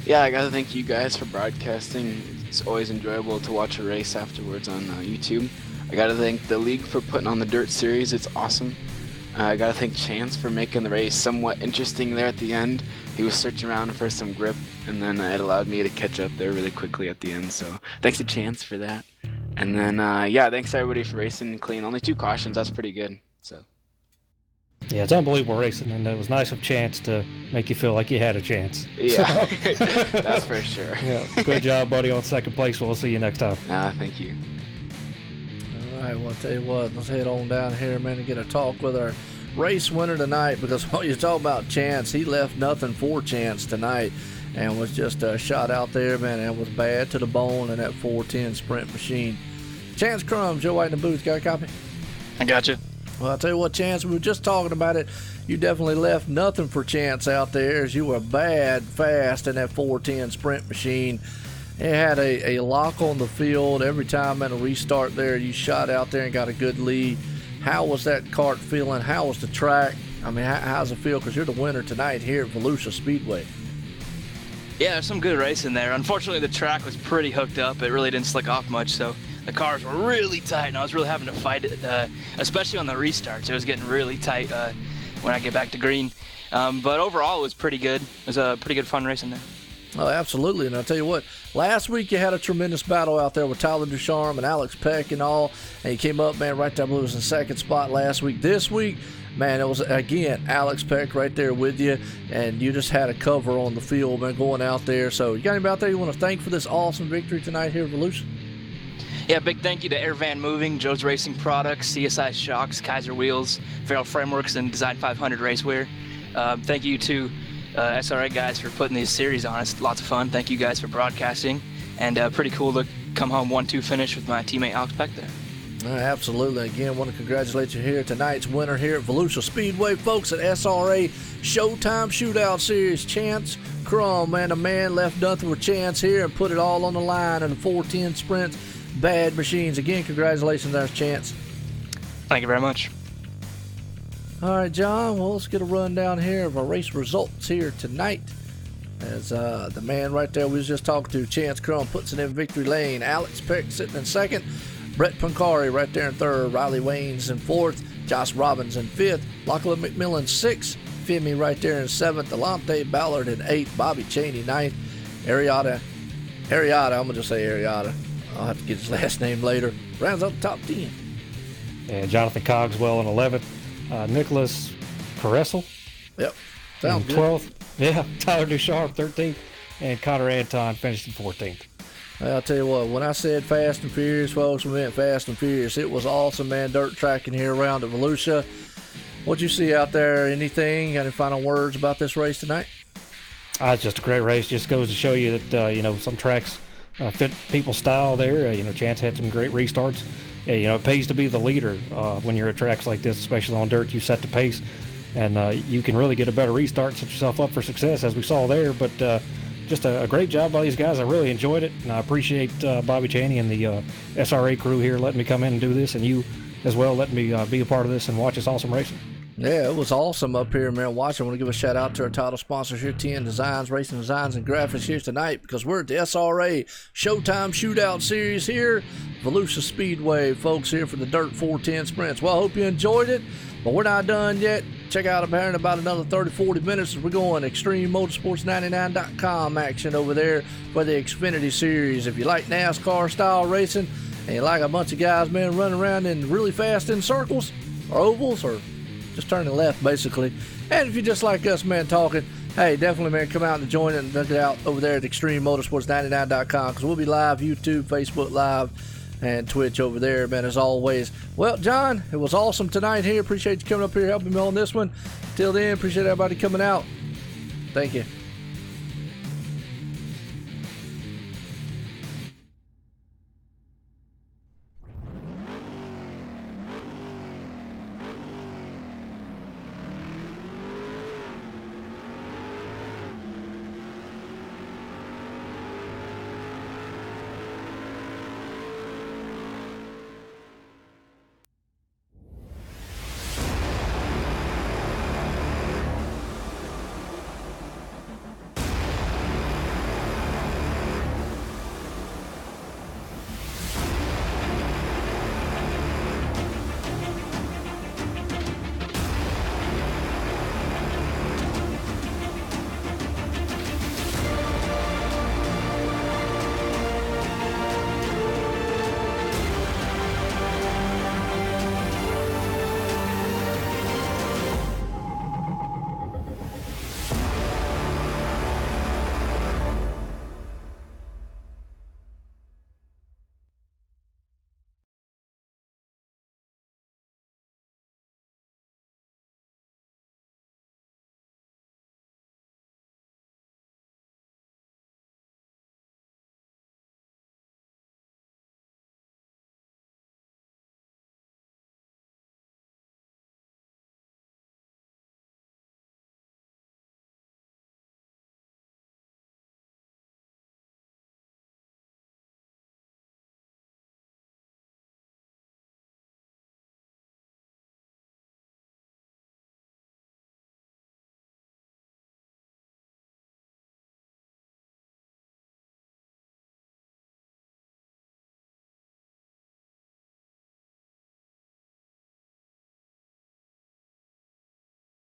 F: Yeah, I gotta thank you guys for broadcasting. It's always enjoyable to watch a race afterwards on YouTube. I got to thank the league for putting on the dirt series. It's awesome. I got to thank Chance for making the race somewhat interesting there at the end. He was searching around for some grip, and then it allowed me to catch up there really quickly at the end. So thanks to Chance for that. And then, yeah, thanks everybody for racing clean. Only 2 cautions. That's pretty good. So.
D: Yeah, it's unbelievable racing, and it was nice of Chance to make you feel like you had a chance.
F: Yeah, that's for sure.
D: Yeah, good job, buddy, on second place. We'll see you next time.
F: Thank you.
B: All right, well, I'll tell you what, let's head on down here, man, and get a talk with our race winner tonight, because when you talk about Chance, he left nothing for Chance tonight and was just shot out there, man, and was bad to the bone in that 410 sprint machine. Chance Crum, Joe White in the booth, got a copy?
E: I got you.
B: Well, I'll tell you what, Chance, we were just talking about it. You definitely left nothing for Chance out there, as you were bad fast in that 410 sprint machine. It had a lock on the field. Every time at a restart there, you shot out there and got a good lead. How was that kart feeling? How was the track? I mean, how's it feel? Because you're the winner tonight here at Volusia Speedway.
G: Yeah, there's some good racing there. Unfortunately, the track was pretty hooked up. It really didn't slick off much, so the cars were really tight, and I was really having to fight it, especially on the restarts. It was getting really tight when I get back to green. But overall, it was pretty good. It was a pretty good fun racing there.
B: Oh, absolutely. And I'll tell you what, last week you had a tremendous battle out there with Tyler Ducharme and Alex Peck and all, and you came up, man, right there. Blue was in second spot last week. This week, man, it was, again, Alex Peck right there with you, and you just had a cover on the field, man, going out there. So you got anybody out there you want to thank for this awesome victory tonight here at Volusia?
G: Yeah, big thank you to Air Van Moving, Joe's Racing Products, CSI Shocks, Kaiser Wheels, Farrell Frameworks, and Design 500 Racewear. Thank you to SRA guys for putting these series on. It's lots of fun. Thank you guys for broadcasting, and pretty cool to come home 1-2 finish with my teammate Alex Peck there.
B: Absolutely. Again, want to congratulate you here, tonight's winner here at Volusia Speedway, folks, at SRA Showtime Shootout Series. Chance Crum, man, a man left nothing with Chance here and put it all on the line in the 410 sprints. Bad machines. Again, congratulations there, Chance.
G: Thank you very much.
B: All right, John, well, let's get a rundown here of our race results here tonight. As the man right there we was just talking to, Chance Crum, puts it in victory lane. Alex Peck sitting in second. Brett Pancari right there in third. Riley Waynes in fourth. Josh Robbins in fifth. Lachlan McMillan sixth. Femi right there in seventh. Delonte Ballard in eighth. Bobby Cheney ninth. Arietta, I'm going to just say Arietta. I'll have to get his last name later. Rounds up the top 10.
D: And Jonathan Cogswell in 11th. Nicholas Caressel.
B: Yep. Sounds good.
D: 12th. Yeah. Tyler Ducharme, 13th. And Connor Anton finished in 14th.
B: I'll tell you what, when I said Fast and Furious, folks, we meant Fast and Furious. It was awesome, man. Dirt tracking here around at Volusia. What'd you see out there? Anything? Got any final words about this race tonight?
D: It's just a great race. Just goes to show you that, some tracks fit people's style there. Chance had some great restarts. Yeah, it pays to be the leader when you're at tracks like this, especially on dirt. You set the pace, and you can really get a better restart and set yourself up for success, as we saw there. But just a great job by these guys. I really enjoyed it, and I appreciate Bobby Cheney and the SRA crew here letting me come in and do this, and you as well letting me be a part of this and watch this awesome racing.
B: Yeah, it was awesome up here, man. Watching. I want to give a shout out to our title sponsors here, TN Designs, Racing Designs, and Graphics here tonight, because we're at the SRA Showtime Shootout Series here, Volusia Speedway, folks, here for the Dirt 410 Sprints. Well, I hope you enjoyed it, but we're not done yet. Check out here in about another 30-40 minutes as we're going ExtremeMotorsports99.com action over there for the Xfinity Series. If you like NASCAR style racing and you like a bunch of guys, man, running around in really fast in circles or ovals or just turning left, basically. And if you just like us, man, talking, hey, definitely, man, come out and join it and check it out over there at ExtremeMotorsports99.com, because we'll be live, YouTube, Facebook Live, and Twitch over there, man, as always. Well, John, it was awesome tonight here. Appreciate you coming up here helping me on this one. Till then, appreciate everybody coming out. Thank you.